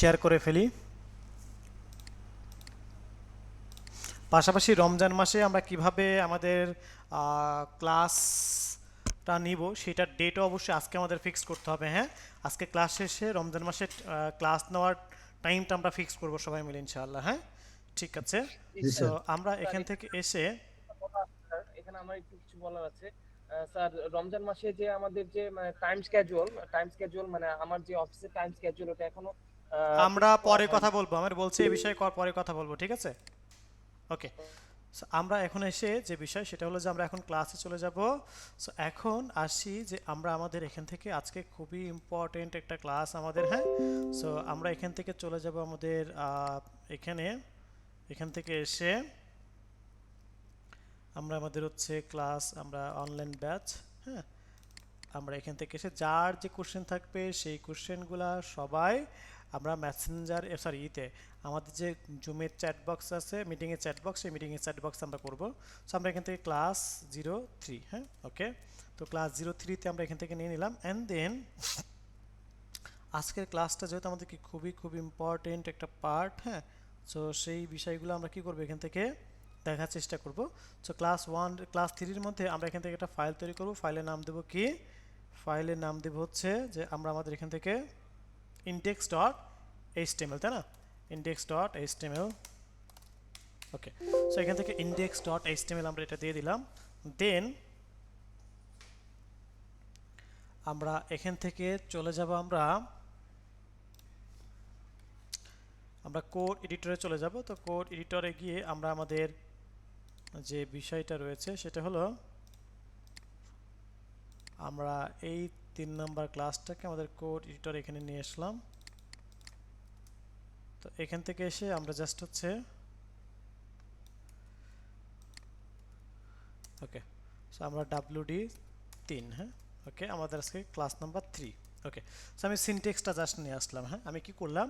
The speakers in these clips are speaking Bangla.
শেয়ার করে ফেলি। পাশাপাশি রমজান মাসে আমরা কিভাবে আমাদের ক্লাসটা নিব সেটার ডেটও অবশ্যই আজকে আমাদের ফিক্স করতে হবে। হ্যাঁ, আজকে ক্লাস শেষে রমজান মাসে ক্লাস নেওয়ার টাইমটা আমরা ফিক্স করব সবাই মিলে ইনশাআল্লাহ। হ্যাঁ, ঠিক আছে। জি সো স্যার। আমরা স্যার এখান এখানে থেকে এসে বলা আছে স্যার, এখানে আমার একটু কিছু বলার আছে। স্যার রমজান মাসে যে আমাদের যে মানে টাইম স্কেডিউল মানে আমার যে অফিসের টাইম স্কেডিউল ওটা এখনো আমরা ফিক্স করা পরে কথা হয়নি। বলবো, আমার বলছে এই বিষয়ে পরে কথা বলবো, ঠিক আছে। ওকে, সো আমরা এখন এসে যে বিষয় সেটা হলো যে আমরা এখন ক্লাসে চলে যাব। সো এখন আসি যে আমরা আমাদের এখান থেকে আজকে খুবই ইম্পর্টেন্ট একটা ক্লাস আমাদের। হ্যাঁ, সো আমরা এখান থেকে চলে যাব আমাদের এখানে, এখান থেকে এসে আমরা আমাদের হচ্ছে ক্লাস, আমরা অনলাইন ব্যাচ। হ্যাঁ, আমরা এখান থেকে এসে যার যে কোশ্চেন থাকবে সেই কোশ্চেনগুলা সবাই আমরা মেসেঞ্জার সরি ইতে আমাদের যে জুমের চ্যাট বক্স আছে, মিটিংয়ের চ্যাট বক্স, সেই মিটিংয়ের চ্যাট বক্স আমরা করব। সো আমরা এখান থেকে ক্লাস 03, হ্যাঁ ওকে, তো ক্লাস 03-তে আমরা এখান থেকে নিয়ে নিলাম। অ্যান্ড দেন আজকের ক্লাসটা যেহেতু আমাদের কি খুবই ইম্পর্টেন্ট একটা পার্ট। হ্যাঁ, সো সেই বিষয়গুলো আমরা কি করব এখান থেকে দেখার চেষ্টা করব। সো ক্লাস 3-র মধ্যে আমরা এখান থেকে একটা ফাইল তৈরি করব। ফাইলের নাম দেব কি, ফাইলের নাম দেব হচ্ছে যে আমরা আমাদের এখান থেকে index.html, তাই না, index.html। ওকে, সো এখান থেকে index.html আমরা এটা দিয়ে দিলাম। দেন আমরা এখান থেকে চলে যাব, আমরা আমরা কোড এডিটরে চলে যাব। তো কোড এডিটরে গিয়ে আমরা আমাদের যে বিষয়টা রয়েছে সেটা হলো আমরা এই 3 নম্বর ক্লাসটাকে আমাদের কোড এডিটর এখানে নিয়ে আসলাম। তো এখান থেকে এসে আমরা জাস্ট হচ্ছে ওকে, সো আমরা WD3, হ্যাঁ ওকে, আমাদের আজকে ক্লাস নাম্বার 3। ওকে, সো আমি সিনটেক্সটা জাস্ট নিয়ে আসলাম। হ্যাঁ, আমি কি করলাম,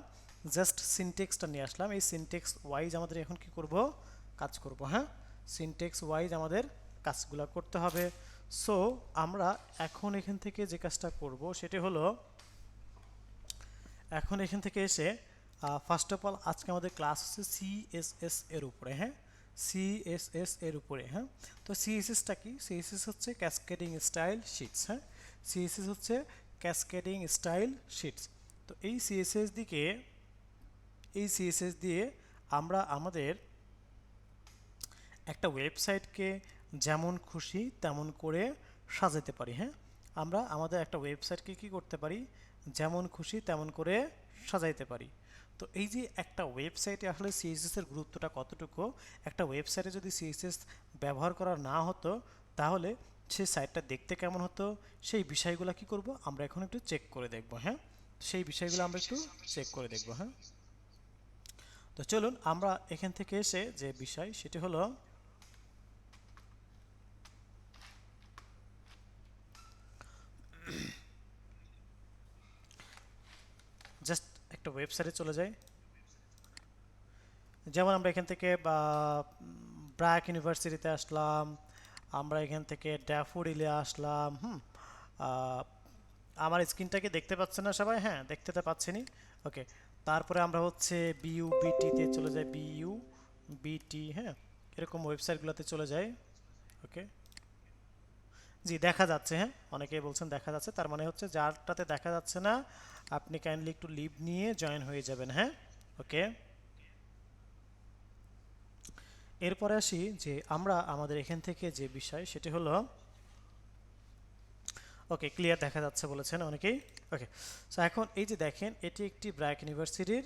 জাস্ট সিনটেক্সটা নিয়ে আসলাম। এই সিনটেক্স ওয়াইজ আমাদের এখন কি করব, কাজ করব। হ্যাঁ, সিনটেক্স ওয়াইজ আমাদের কাজগুলো করতে হবে। সো আমরা এখন এখান থেকে যে কাজটা করব সেটা হলো এখন এখান থেকে এসে ফার্স্ট অফ অল আজকে আমাদের ক্লাস হচ্ছে সিএসএস এর উপরে। হ্যাঁ, সিএসএস এর উপরে। হ্যাঁ, তো সিএসএসটা কি, সিএসএস হচ্ছে ক্যাসকেডিং স্টাইল শিটস। হ্যাঁ, সিএসএস হচ্ছে ক্যাসকেডিং স্টাইল শিটস। তো এই সিএসএস দিয়ে আমরা আমাদের একটা ওয়েবসাইটকে যেমন খুশি তেমন করে সাজাতে পারি। হ্যাঁ, আমরা আমাদের একটা ওয়েবসাইটকে কি করতে পারি, যেমন খুশি তেমন করে সাজাইতে পারি। তো এই যে একটা ওয়েবসাইটে আসলে সিএসএস এর গুরুত্বটা কতটুকু, একটা ওয়েবসাইটে যদি সিএসএস ব্যবহার করা না হতো তাহলে সেই সাইটটা দেখতে কেমন হতো, সেই বিষয়গুলো কি করব আমরা এখন একটু চেক করে দেখব। হ্যাঁ, সেই বিষয়গুলো আমরা একটু চেক করে দেখব। হ্যাঁ, তো চলুন আমরা এখান থেকে এসে যে বিষয় সেটি হলো জাস্ট একটা ওয়েবসাইটে চলে যাই। যেমন আমরা এখান থেকে ব্র্যাক ইউনিভার্সিটিতে আসলাম, আমরা এখান থেকে ড্যাফোডিলে আসলাম। আহ, আমার স্ক্রিনটাকে দেখতে পাচ্ছে না সবাই, হ্যাঁ দেখতে তো পাচ্ছেনি। ওকে, তারপরে আমরা হচ্ছে বিইউবিটিতে চলে যাই, বিইউবিটি, হ্যাঁ এরকম ওয়েবসাইটগুলোতে চলে যাই। ওকে, জি দেখা যাচ্ছে, হ্যাঁ অনেকেই বলছেন দেখা যাচ্ছে, তার মানে হচ্ছে যারটাতে দেখা যাচ্ছে না আপনি কাইন্ডলি একটু লিভ নিয়ে জয়েন হয়ে যাবেন। হ্যাঁ, ওকে, এরপরে আসি যে আমরা আমাদের এখান থেকে যে বিষয় সেটি হলো ওকে ক্লিয়ার দেখা যাচ্ছে বলেছেন অনেকেই। ওকে, সো এখন এই যে দেখেন এটি একটি ব্র্যাক ইউনিভার্সিটির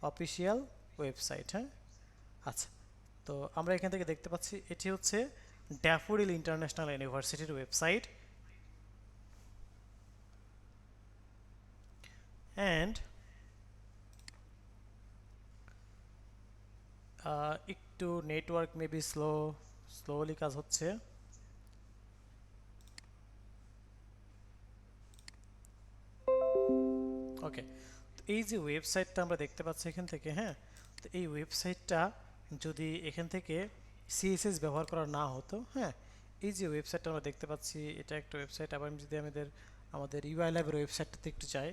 অফিসিয়াল ওয়েবসাইট। হ্যাঁ, আচ্ছা, তো আমরা এখান থেকে দেখতে পাচ্ছি এটি হচ্ছে ড্যাফোডিল ইন্টারন্যাশনাল ইউনিভার্সিটির ওয়েবসাইট। অ্যান্ড একটু নেটওয়ার্ক মেবি স্লোলি কাজ হচ্ছে। ওকে, তো এই যে ওয়েবসাইটটা আমরা দেখতে পাচ্ছি এখান থেকে, হ্যাঁ তো এই ওয়েবসাইটটা যদি এখান থেকে সিএসএস ব্যবহার করা না হতো, হ্যাঁ এই যে ওয়েবসাইটটা আমরা দেখতে পাচ্ছি এটা একটা ওয়েবসাইট। আবার আমি যদি আমাদের ইউআই ল্যাবের ওয়েবসাইটটাতে একটু যাই,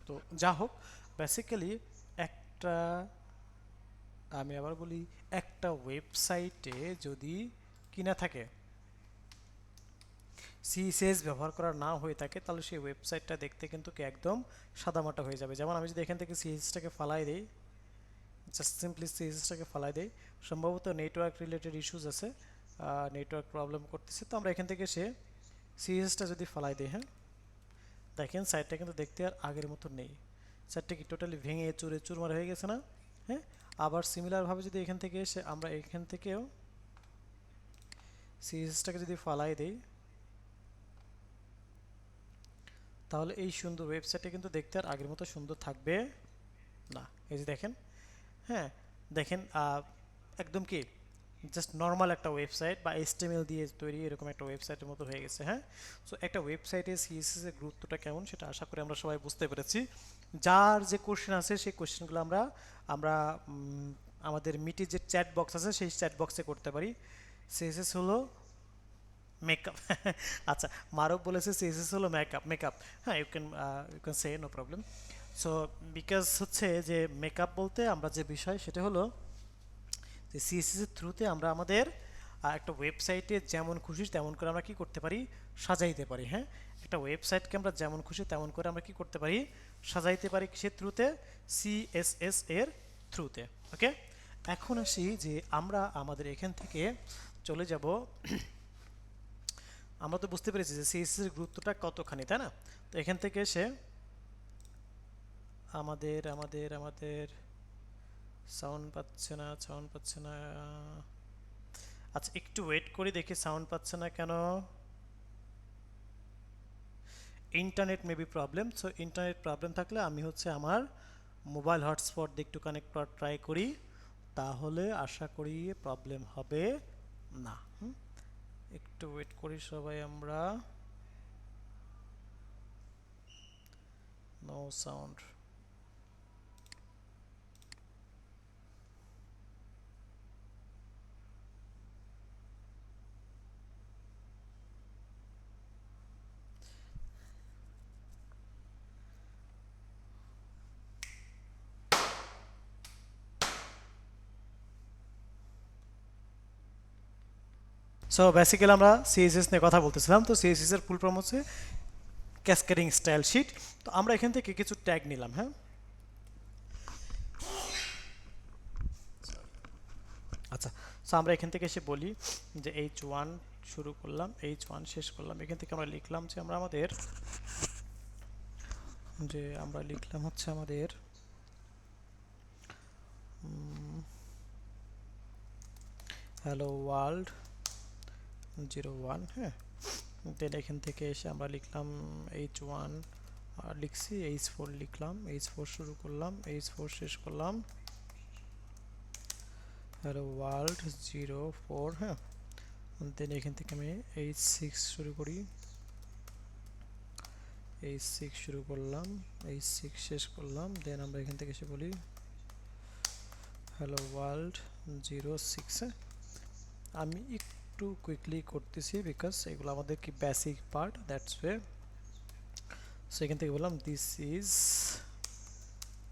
তো যা হোক, বেসিক্যালি একটা, আমি আবার বলি, একটা ওয়েবসাইটে যদি কিনা থাকে, সিএসএস ব্যবহার করা না হয়ে থাকে, তাহলে সেই ওয়েবসাইটটা দেখতে কিন্তু কি একদম সাদামাটা হয়ে যাবে। যেমন আমি যদি এখান থেকে সিএসএসটাকে ফালাই দিই, জাস্ট সিম্পলি সিএসএসটাকে ফালাই দেই, সম্ভবত নেটওয়ার্ক রিলেটেড ইস্যুস আছে, নেটওয়ার্ক প্রবলেম করতেছে, তো আমরা এখান থেকে সিএসএসটা যদি ফালাই দিই, হ্যাঁ, দেখেন সাইটটা কিন্তু দেখতে আর আগের মতো নেই। সাইটটা কি টোটালি ভেঙে চুরে চুরমার হয়ে গেছে না? হ্যাঁ, আবার সিমিলারভাবে যদি এখান থেকে এসে আমরা এখান থেকেও সিএসএসটাকে যদি ফালাই দেই, তাহলে এই সুন্দর ওয়েবসাইটটা কিন্তু দেখতে আর আগের মতো সুন্দর থাকবে না। এই যে দেখেন, হ্যাঁ, দেখেন একদম কি জাস্ট নর্মাল একটা ওয়েবসাইট বা এইচটিএমএল দিয়ে তৈরি এরকম একটা ওয়েবসাইটের মতো হয়ে গেছে। হ্যাঁ, সো একটা ওয়েবসাইটে সিএসএস এর গুরুত্বটা কেমন সেটা আশা করি আমরা সবাই বুঝতে পেরেছি। যার যে কোশ্চেন আছে সেই কোশ্চেনগুলো আমরা আমরা আমাদের মিটে যে চ্যাট বক্স আছে সেই চ্যাট বক্সে করতে পারি। সিএসএস হলো মেকআপ। আচ্ছা, মারুফ বলেছে সিএসএস হলো মেকআপ। মেকআপ, হ্যাঁ, you can say, no problem. So because হচ্ছে যে মেকআপ বলতে আমরা যে বিষয় সেটা হলো যে সিএসএস এর থ্রুতে আমরা আমাদের একটা ওয়েবসাইটে যেমন খুশি তেমন করে আমরা কি করতে পারি, সাজাইতে পারি। হ্যাঁ, একটা ওয়েবসাইটকে আমরা যেমন খুশি তেমন করে আমরা কি করতে পারি, সাজাইতে পারি, কিসের থ্রুতে, সিএসএস এর থ্রুতে। ওকে, এখন আসি যে আমরা আমাদের এখান থেকে চলে যাব, আমরা তো বুঝতে পেরেছি যে সিএসএস এর গুরুত্বটা কতখানি, তাই না? তো এখান থেকে এসে আমাদের আমাদের আমাদের সাউন্ড পাচ্ছে না, সাউন্ড পাচ্ছে না। আচ্ছা, একটু ওয়েট করি, দেখি সাউন্ড পাচ্ছে না কেন। Internet maybe problem. So internet problem থাকলে আমি হচ্ছে আমার মোবাইল হটস্পট দিয়ে একটু কানেক্ট করার ট্রাই করি, তাহলে আশা করি প্রবলেম হবে না। একটু ওয়েট করি সবাই আমরা। No sound. সো বেসিক্যালি আমরা সিএসএস নিয়ে কথা বলতেছিলাম। তো সিএসএস এর ফুল ফর্ম হচ্ছে ক্যাসকেডিং স্টাইল শিট। তো আমরা এখান থেকে কিছু ট্যাগ নিলাম। হ্যাঁ, আচ্ছা, সো আমরা এখান থেকে এসে বলি যে H1 শুরু করলাম, H1 শেষ করলাম। এখান থেকে আমরা লিখলাম যে আমরা লিখলাম হচ্ছে আমাদের হ্যালো ওয়ার্ল্ড 01। হ্যাঁ, দেন এখান থেকে এসে আমরা লিখলাম H1, লিখছি H4, লিখলাম H4 শুরু করলাম, H4 শেষ করলাম, হ্যালো ওয়ার্ল্ড 04। হ্যাঁ, দেন এখান থেকে আমি H6 শুরু করি, H6 শুরু করলাম, H6 শেষ করলাম। দেন আমরা এখান থেকে এসে বলি হ্যালো ওয়ার্ল্ড 06। আমি একটু কুইকলি করতেছি বিকজ এগুলো আমাদের কি basic part, that's way. So এখান থেকে বললাম দিস ইজ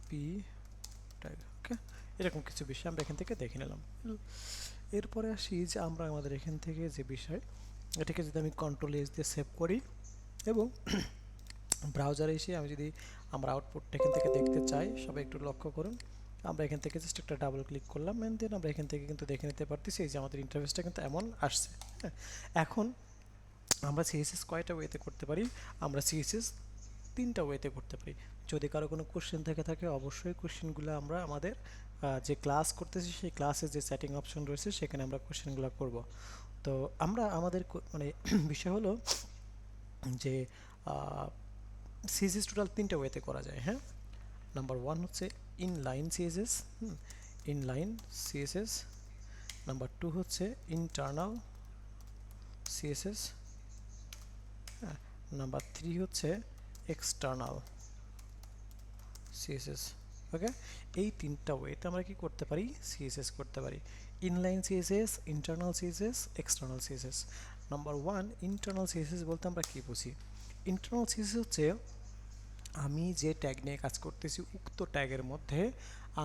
পি ট্যাগ। ওকে, এরকম কিছু বিষয় আমরা এখান থেকে দেখে নিলাম। এরপরে আসি যে আমরা আমাদের এখান থেকে যে বিষয়, এটাকে যদি আমি কন্ট্রোল এস দিয়ে সেভ করি এবং ব্রাউজারে এসে আমি যদি আমরা আউটপুটটা এখান থেকে দেখতে চাই, সবাই একটু লক্ষ্য করুন। আমরা এখান থেকে জাস্ট একটা ডাবল ক্লিক করলাম এন্ড দেন আমরা এখান থেকে কিন্তু দেখে নিতে পারতেছি যে আমাদের ইন্টারফেসটা কিন্তু এমন আসছে। হ্যাঁ, এখন আমরা সিএসএস কয়টা ওয়েতে করতে পারি? আমরা সিএসএস 3টা ওয়েতে করতে পারি। যদি কারো কোনো কোশ্চেন থেকে থাকে অবশ্যই কোশ্চেনগুলো আমরা আমাদের যে ক্লাস করতেছি সেই ক্লাসে যে সেটিং অপশন রয়েছে সেখানে আমরা কোশ্চেনগুলো করব। তো আমরা আমাদের মানে বিষয় হলো যে সিএসএস টোটাল 3টা ওয়েতে করা যায়। হ্যাঁ, নাম্বার 1 হচ্ছে inline CSS, inline CSS. Number 2 হচ্ছে ইন্টারনাল সিএসএস। হ্যাঁ, নাম্বার 3 হচ্ছে এক্সটার্নাল সিএসএস। ওকে, এই 3টা ওয়েতে আমরা কি করতে পারি, সিএসএস করতে পারি। Inline CSS, internal CSS, external CSS. Number 1 internal CSS বলতে আমরা কি বুঝি? ইন্টারনাল সিএসএস হচ্ছে আমি যে ট্যাগ নিয়ে কাজ করতেছি উক্ত ট্যাগের মধ্যে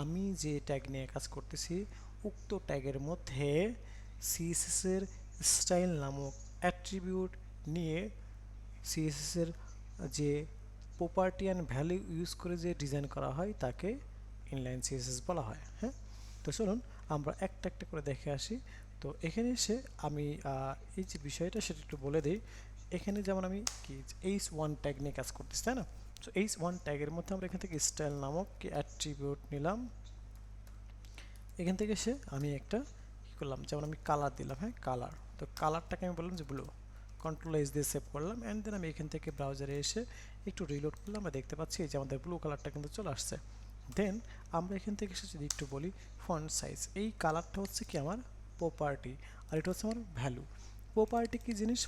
আমি যে ট্যাগ নিয়ে কাজ করতেছি উক্ত ট্যাগের মধ্যে সিএসএস এর স্টাইল নামক অ্যাট্রিবিউট নিয়ে সিএসএস এর যে প্রপার্টি অ্যান্ড ভ্যালু ইউজ করে যে ডিজাইন করা হয় তাকে ইনলাইন সিএসএস বলা হয়। হ্যাঁ, তো চলুন আমরা একটা একটা করে দেখে আসি। তো এখানে এসে আমি এই যে বিষয়টা সেটা একটু বলে দিই। এখানে যেমন আমি কি H1 ট্যাগ নিয়ে কাজ করতেছি, তাই না? তো H1 ট্যাগের মধ্যে আমরা এখান থেকে স্টাইল নামক কি অ্যাট্রিবিউট নিলাম। এখান থেকে এসে আমি একটা কী করলাম, যেমন আমি কালার দিলাম। হ্যাঁ, কালার, তো কালারটাকে আমি বললাম যে ব্লু, কন্ট্রোল এস দিয়ে সেভ করলাম অ্যান্ড দেন আমি এখান থেকে ব্রাউজারে এসে একটু রিলোড করলাম। আমরা দেখতে পাচ্ছি যে আমাদের ব্লু কালারটা কিন্তু চলে আসছে। দেন আমরা এখান থেকে এসে যদি একটু বলি ফন্ট সাইজ, এই কালারটা হচ্ছে কি আমার প্রপার্টি আর এটা হচ্ছে আমার ভ্যালু। প্রপার্টি কি জিনিস?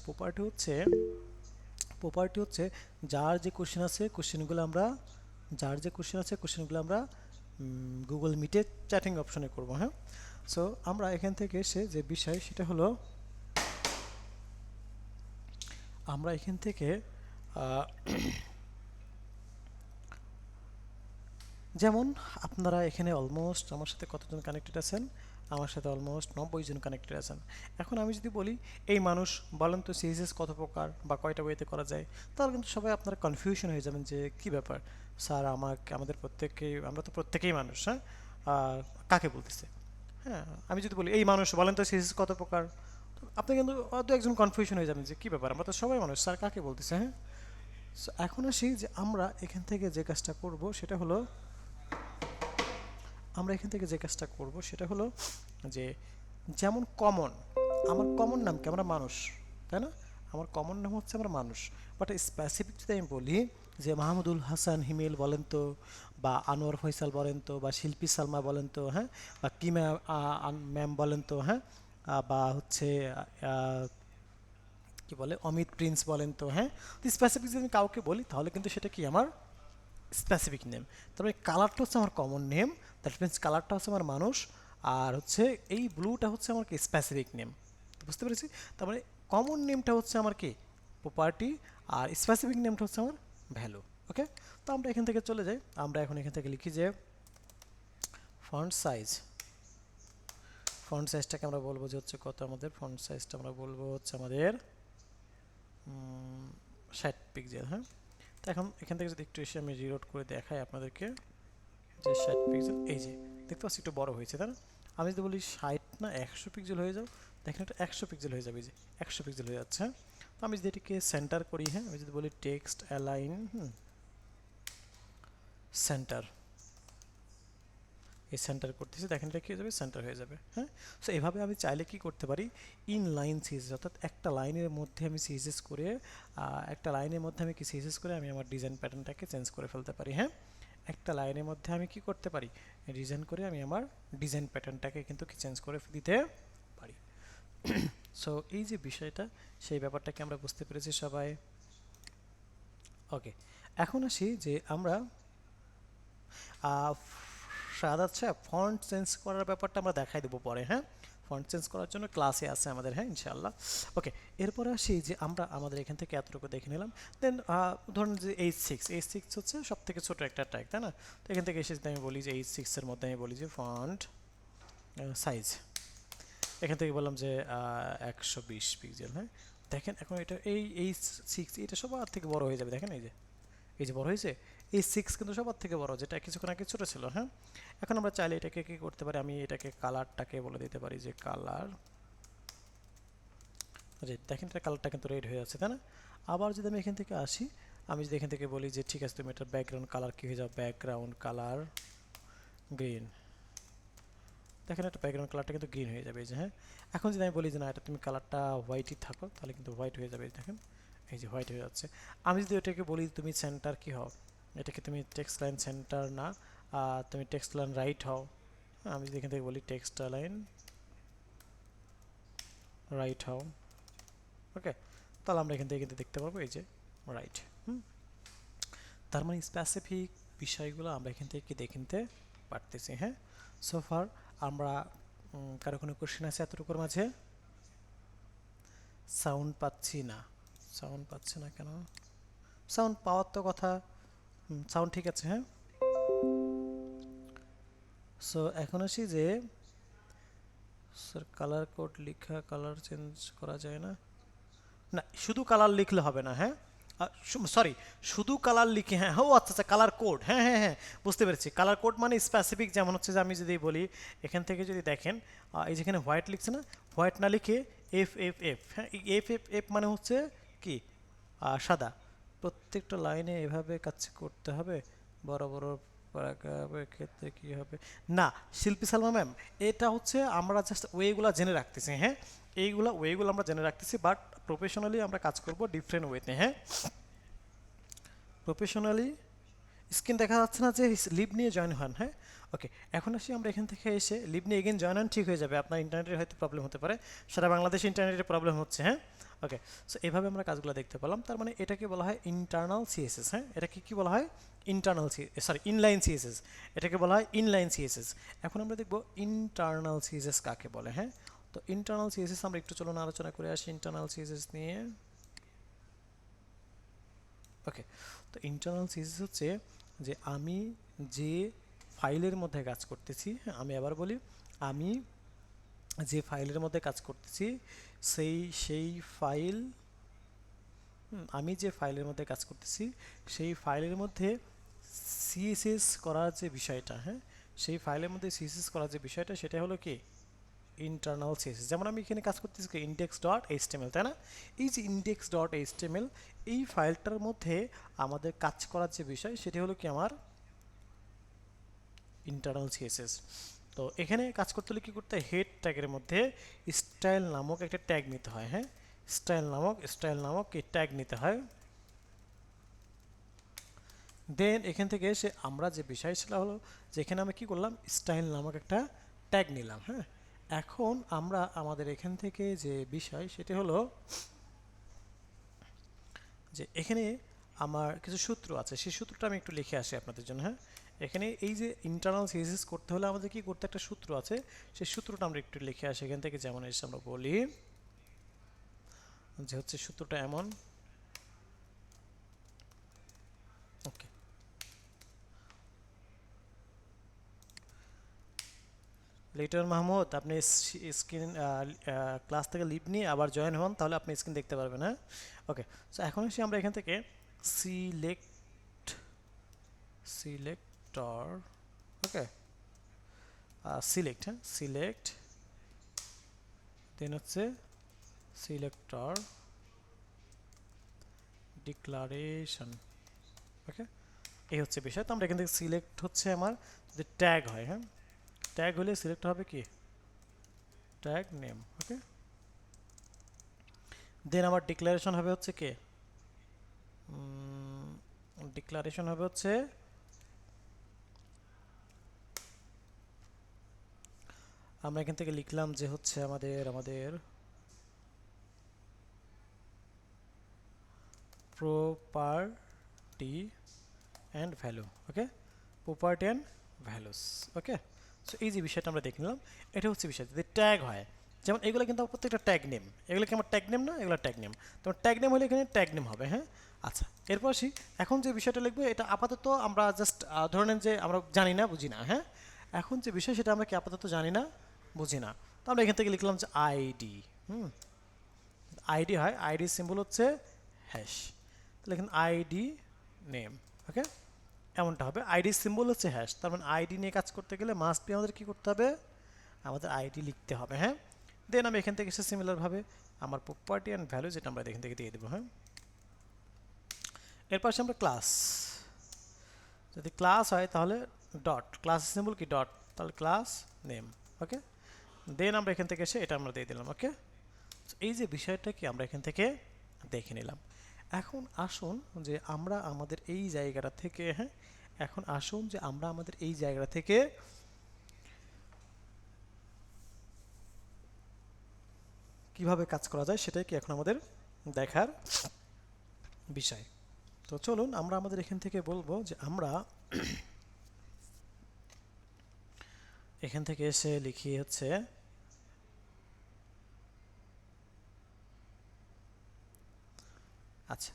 প্রপার্টি হচ্ছে যার যে কোশ্চেন আছে কোশ্চেনগুলো আমরা গুগল মিটে চ্যাটিং অপশনে করব। হ্যাঁ, সো আমরা এখান থেকে এসে যে বিষয় সেটা হলো আমরা এখান থেকে আহ, যেমন আপনারা এখানে অলমোস্ট আমার সাথে কতজন কানেক্টেড আছেন? আমার সাথে অলমোস্ট 90 জন কানেক্টেড আছেন। এখন আমি যদি বলি এই মানুষ বলেন তো সিএসএস কত প্রকার বা কয়টা ওয়েতে করা যায়, তাহলে কিন্তু সবাই আপনারা কনফিউশন হয়ে যাবেন যে কি ব্যাপার স্যার, আমাদের প্রত্যেকেই, আমরা তো প্রত্যেকেই মানুষ। হ্যাঁ, কাকে বলতেছে? হ্যাঁ, আমি যদি বলি এই মানুষ বলেন তো সিএসএস কত প্রকার, তো আপনি কিন্তু দু একজন কনফিউশন হয়ে যাবেন যে কি ব্যাপার, আমরা তো সবাই মানুষ, স্যার কাকে বলতেছে? হ্যাঁ, সো এখন আসি যে আমরা এখান থেকে যে কাজটা করব সেটা হলো যে যেমন কমন, আমার কমন নাম কি? আমরা মানুষ, তাই না? আমার কমন নাম হচ্ছে আমরা মানুষ। বাট স্পেসিফিক যদি আমি বলি যে মাহমুদুল হাসান হিমেল বলেন তো, বা আনোয়ার ফয়সাল বলেন তো, বা শিল্পী সালমা বলেন তো, হ্যাঁ, বা কিমা ম্যাম বলেন তো, হ্যাঁ, বা হচ্ছে আহ, কি বলে অমিত প্রিন্স বলেন তো, হ্যাঁ, তো স্পেসিফিক যদি আমি কাউকে বলি তাহলে কিন্তু সেটা কি আমার স্পেসিফিক নেম। তারপরে কালারটা হচ্ছে আমার কমন নেম, দ্যাট মিনস কালারটা হচ্ছে আমার মানুষ, আর হচ্ছে এই ব্লুটা হচ্ছে আমার কি স্পেসিফিক নেম। বুঝতে পেরেছি? তারপরে কমন নেমটা হচ্ছে আমার কি প্রপার্টি, আর স্পেসিফিক নেমটা হচ্ছে আমার ভ্যালু। ওকে, তো আমরা এখান থেকে চলে যাই। আমরা এখন এখান থেকে লিখি যে ফন্ট সাইজ, ফন্ট সাইজটাকে আমরা বলবো যে হচ্ছে কত, আমাদের ফন্ট সাইজটা আমরা বলবো হচ্ছে আমাদের 60 পিক্সেল। হ্যাঁ, তো এখন এখান থেকে যদি একটু এসে আমি রিলোড করে দেখাই আপনাদেরকে যে 60 পিক্সেল, এই যে দেখতে পাচ্ছি একটু বড় হয়েছে, তাই না? আমি যদি বলি 60 না 100 পিক্সেল হয়ে যাও, দেখেন এটা 100 পিক্সেল হয়ে যাবে, এই যে 100 পিক্সেল হয়ে যাচ্ছে। হ্যাঁ, তো আমি যদি এটিকে সেন্টার করি, হ্যাঁ, আমি যদি বলি টেক্সট অ্যালাইন সেন্টার, এই সেন্টার করতেছি, দেখেন এটা কি হয়ে যাবে, সেন্টার হয়ে যাবে। হ্যাঁ, সো এভাবে আমি চাইলে কি করতে পারি, ইন লাইন সিএসএস, অর্থাৎ একটা লাইনের মধ্যে আমি সিএসএস করে আমি আমার ডিজাইন প্যাটার্নটাকে চেঞ্জ করে ফেলতে পারি। হ্যাঁ, একটা লাইনের মধ্যে আমি কি করতে পারি, ডিজাইন করে আমি আমার ডিজাইন প্যাটার্নটাকে কিন্তু কি চেঞ্জ করে দিতে পারি। সো এই যে বিষয়টা, সেই ব্যাপারটাকে আমরা বুঝতে পেরেছি সবাই। ওকে, এখন আসি যে আমরা আচ্ছা, ফন্ট চেঞ্জ করার ব্যাপারটা আমরা দেখাই দেবো পরে। হ্যাঁ, ফন্ট চেঞ্জ করার জন্য ক্লাসে আছে আমাদের, হ্যাঁ, ইনশাআল্লাহ। ওকে, এরপরে আসি যে আমরা আমাদের এখান থেকে এতটুকু দেখে নিলাম। দেন ধরুন যে H6 হচ্ছে সব থেকে ছোটো একটা ট্যাগ, তাই না? তো এখান থেকে এসে যদি আমি বলি যে H6-এর মধ্যে আমি বলি যে ফন্ট সাইজ, এখান থেকে বললাম যে 120 পিক্সেল। হ্যাঁ, দেখেন এখন এটা H6 এটা সবার থেকে বড় হয়ে যাবে, দেখেন এই যে বড় হয়েছে। H6 কিন্তু সবার থেকে বড়, যেটা কিছুক্ষণ আগে ছোট ছিল। হ্যাঁ, এখন আমরা চাইলে এটাকে কি করতে পারি, আমি এটাকে কালারটাকে বলে দিতে পারি যে কালার রেড, দেখেন এটা কালারটা কিন্তু রেড হয়ে যাচ্ছে, তাই না? আবার যদি আমি এখান থেকে আসি, আমি যদি এখান থেকে বলি যে ঠিক আছে তুমি এটার ব্যাকগ্রাউন্ড কালার কি হয়ে যাও, ব্যাকগ্রাউন্ড কালার গ্রিন, দেখেন একটা ব্যাকগ্রাউন্ড কালারটা কিন্তু গ্রিন হয়ে যাবে, এই যে। হ্যাঁ, এখন যদি আমি বলি যে না এটা তুমি কালারটা হোয়াইটই থাকো, তাহলে কিন্তু হোয়াইট হয়ে যাবে, দেখেন এই যে হোয়াইট হয়ে যাচ্ছে। আমি যদি এটাকে বলি তুমি সেন্টার কি হও, এটাকে তুমি টেক্সট লাইন সেন্টার না, তুমি টেক্সট লাইন রাইট হও। হ্যাঁ, আমি যদি এখান থেকে বলি টেক্সট লাইন রাইট হও, ওকে, তাহলে আমরা এখান থেকে কিন্তু দেখতে পারবো এই যে রাইট। তার মানে স্পেসিফিক বিষয়গুলো আমরা এখান থেকে দেখে নিতে পারতেছি। হ্যাঁ, সোফার আমরা কারো কোনো কোশ্চেন আছে এতটুকুর মাঝে? সাউন্ড পাচ্ছি না কেন? সাউন্ড পাওয়ার তো কথা, সাউন্ড ঠিক আছে, হ্যাঁ। সো এখন আসি যে স্যার কালার কোড লেখা, কালার চেঞ্জ করা যায় না? না, শুধু কালার লিখলে হবে না, হ্যাঁ। সরি, শুধু কালার লিখে, হ্যাঁ, ও আচ্ছা আচ্ছা, কালার কোড, হ্যাঁ হ্যাঁ হ্যাঁ, বুঝতে পেরেছি। কালার কোড মানে স্পেসিফিক, যেমন হচ্ছে যে আমি যদি বলি এখান থেকে যদি দেখেন, এই যেখানে হোয়াইট লিখছে না, হোয়াইট না লিখে এফ এফ এফ, হ্যাঁ, এফ এফ এফ মানে হচ্ছে কি, সাদা। প্রত্যেকটা লাইনে এভাবে কাজ করতে হবে, বড় বড় প্যারাগ্রাফের ক্ষেত্রে কি হবে না। শিল্পী সালমা ম্যাম, এটা হচ্ছে আমরা জাস্ট ওয়েগুলো জেনে রাখতেছি, হ্যাঁ, এইগুলা ওয়েগুলো আমরা জেনে রাখতেছি, বাট প্রফেশনালি আমরা কাজ করব ডিফারেন্ট ওয়েতে, হ্যাঁ। প্রফেশনালি স্ক্রিন দেখা যাচ্ছে না যে লিভ নিয়ে জয়েন হন, হ্যাঁ। ওকে, এখন আসি আমরা এখান থেকে এসে লিভ নিয়ে এগেন জয়েন হন, ঠিক হয়ে যাবে। আপনার ইন্টারনেটের হয়তো প্রবলেম হতে পারে, সারা বাংলাদেশে ইন্টারনেটের প্রবলেম হচ্ছে, হ্যাঁ। ওকে, সো এভাবে আমরা কাজগুলো দেখতে পেলাম। তার মানে এটাকে বলা হয় ইন্টারনাল সিএসএস, হ্যাঁ। এটাকে কি বলা হয়? ইন্টারনাল সরি ইনলাইন সিএসএস, এটাকে বলা হয় ইনলাইন সিএসএস। এখন আমরা দেখব ইন্টারনাল সিএসএস কাকে বলে, হ্যাঁ। তো ইন্টারনাল সিএসএস আমরা একটু চলুন আলোচনা করে আসি ইন্টারনাল সিএসএস নিয়ে। ওকে, তো ইন্টারনাল সিএসএস হচ্ছে যে আমি যে ফাইলের মধ্যে কাজ করতেছি, হ্যাঁ, আমি আবার বলি, আমি যে ফাইলের মধ্যে কাজ করতেছি সেই সেই ফাইল, আমি যে ফাইলের মধ্যে কাজ করতেছি সেই ফাইলের মধ্যে সিএসএস করার যে বিষয়টা, হ্যাঁ, সেই ফাইলের মধ্যে সিএসএস করার যে বিষয়টা, সেটা হলো কি ইন্টারনাল সিএসএস। যেমন আমি এখানে কাজ করতেছি ইন্ডেক্স ডট এইচটিএমএল, তাই না? এই যে ইন্ডেক্স ডট এইচটিএমএল, এই ফাইলটার মধ্যে আমাদের কাজ করার যে বিষয়, সেটি হলো কি আমার ইন্টারনাল সিএসএস। তো এখানে কাজ করতে হলে কী করতে হয়, হেড ট্যাগের মধ্যে স্টাইল নামক একটা ট্যাগ নিতে হয়, হ্যাঁ। স্টাইল নামক এই ট্যাগ নিতে হয়। দেন এখান থেকে এসে আমরা যে বিষয়, সেটা হলো যে এখানে আমরা কী করলাম, স্টাইল নামক একটা ট্যাগ নিলাম, হ্যাঁ। এখন আমরা আমাদের এখান থেকে যে বিষয়, সেটা হলো যে এখানে আমার কিছু সূত্র আছে, সেই সূত্রটা আমি একটু লিখে আসি আপনাদের জন্য, হ্যাঁ। এখানে এই যে ইন্টারনাল সিএসএস করতে হলে আমাদের কি করতে, একটা সূত্র আছে, সেই সূত্রটা আমরা একটু লিখে আসি এখান থেকে। যেমন এসে আমরা বলি যে হচ্ছে সূত্রটা এমন, ওকে। লিটন মাহমুদ, আপনি স্ক্রিন ক্লাস থেকে লিভ নিয়ে আবার জয়েন হন, তাহলে আপনি স্ক্রিন দেখতে পারবেন, হ্যাঁ। ওকে, সো এখন এসে আমরা এখান থেকে সিলেক্টর, ওকে, সিলেক্ট, হ্যাঁ, সিলেক্ট, দেন হচ্ছে সিলেক্টর ডিক্লারেশন, ওকে। এই হচ্ছে বিষয়। তো আমরা এখান থেকে সিলেক্ট হচ্ছে আমার যদি ট্যাগ হয়, হ্যাঁ, ট্যাগ হলে সিলেক্ট হবে কি ট্যাগ নেম, ওকে। দেন আমার ডিক্লারেশন হবে হচ্ছে কে, ডিক্লারেশন হবে হচ্ছে আমরা এখান থেকে লিখলাম যে হচ্ছে আমাদের আমাদের property and value, okay, property and values, okay. So এই যে বিষয়টা আমরা দেখে নিলাম, এটা হচ্ছে বিষয়। যদি ট্যাগ হয়, যেমন এগুলো কিন্তু প্রত্যেকটা ট্যাগ নেম, এগুলো কি আমার ট্যাগ নেম না, এগুলো ট্যাগ নেম। তোমার ট্যাগ নেম হলে এখানে ট্যাগ নেম হবে, হ্যাঁ। আচ্ছা, এরপর আসি, এখন যে বিষয়টা লিখবো এটা আপাতত আমরা জাস্ট ধরে নেন যে আমরা জানি না, বুঝি না, হ্যাঁ। এখন যে বিষয় সেটা আমরা কি আপাতত জানি না, বুঝি না। তো আমরা এখান থেকে লিখলাম যে আইডি, আইডি হয়, আইডি সিম্বল হচ্ছে হ্যাশ, তাহলে এখানে আইডি নেম, ওকে, এমনটা হবে। আইডি সিম্বল হচ্ছে হ্যাশ, তার মানে আইডি নিয়ে কাজ করতে গেলে মাস্ট বি আমাদের কী করতে হবে, আমাদের আইডি লিখতে হবে, হ্যাঁ। দেন আমি এখান থেকে এসে সিমিলারভাবে আমার প্রপার্টি অ্যান্ড ভ্যালু, যেটা আমরা এখান থেকে দিয়ে দেবো, হ্যাঁ। এর পাশে আমরা ক্লাস, যদি ক্লাস হয় তাহলে ডট, ক্লাস সিম্বল কি ডট, তাহলে ক্লাস নেম, ওকে। দেন আমরা এখান থেকে এসে এটা আমরা দিয়ে দিলাম, ওকে। এই যে বিষয়টা কি আমরা এখান থেকে দেখে নিলাম। এখন আসুন যে আমরা আমাদের এই জায়গাটা থেকে, হ্যাঁ, এখন আসুন যে আমরা আমাদের এই জায়গা থেকে কিভাবে কাজ করা যায়, সেটাই কি এখন আমাদের দেখার বিষয়। তো চলুন আমরা আমাদের এখান থেকে বলবো যে আমরা এখান থেকে এসে লিখি হচ্ছে আচ্ছা,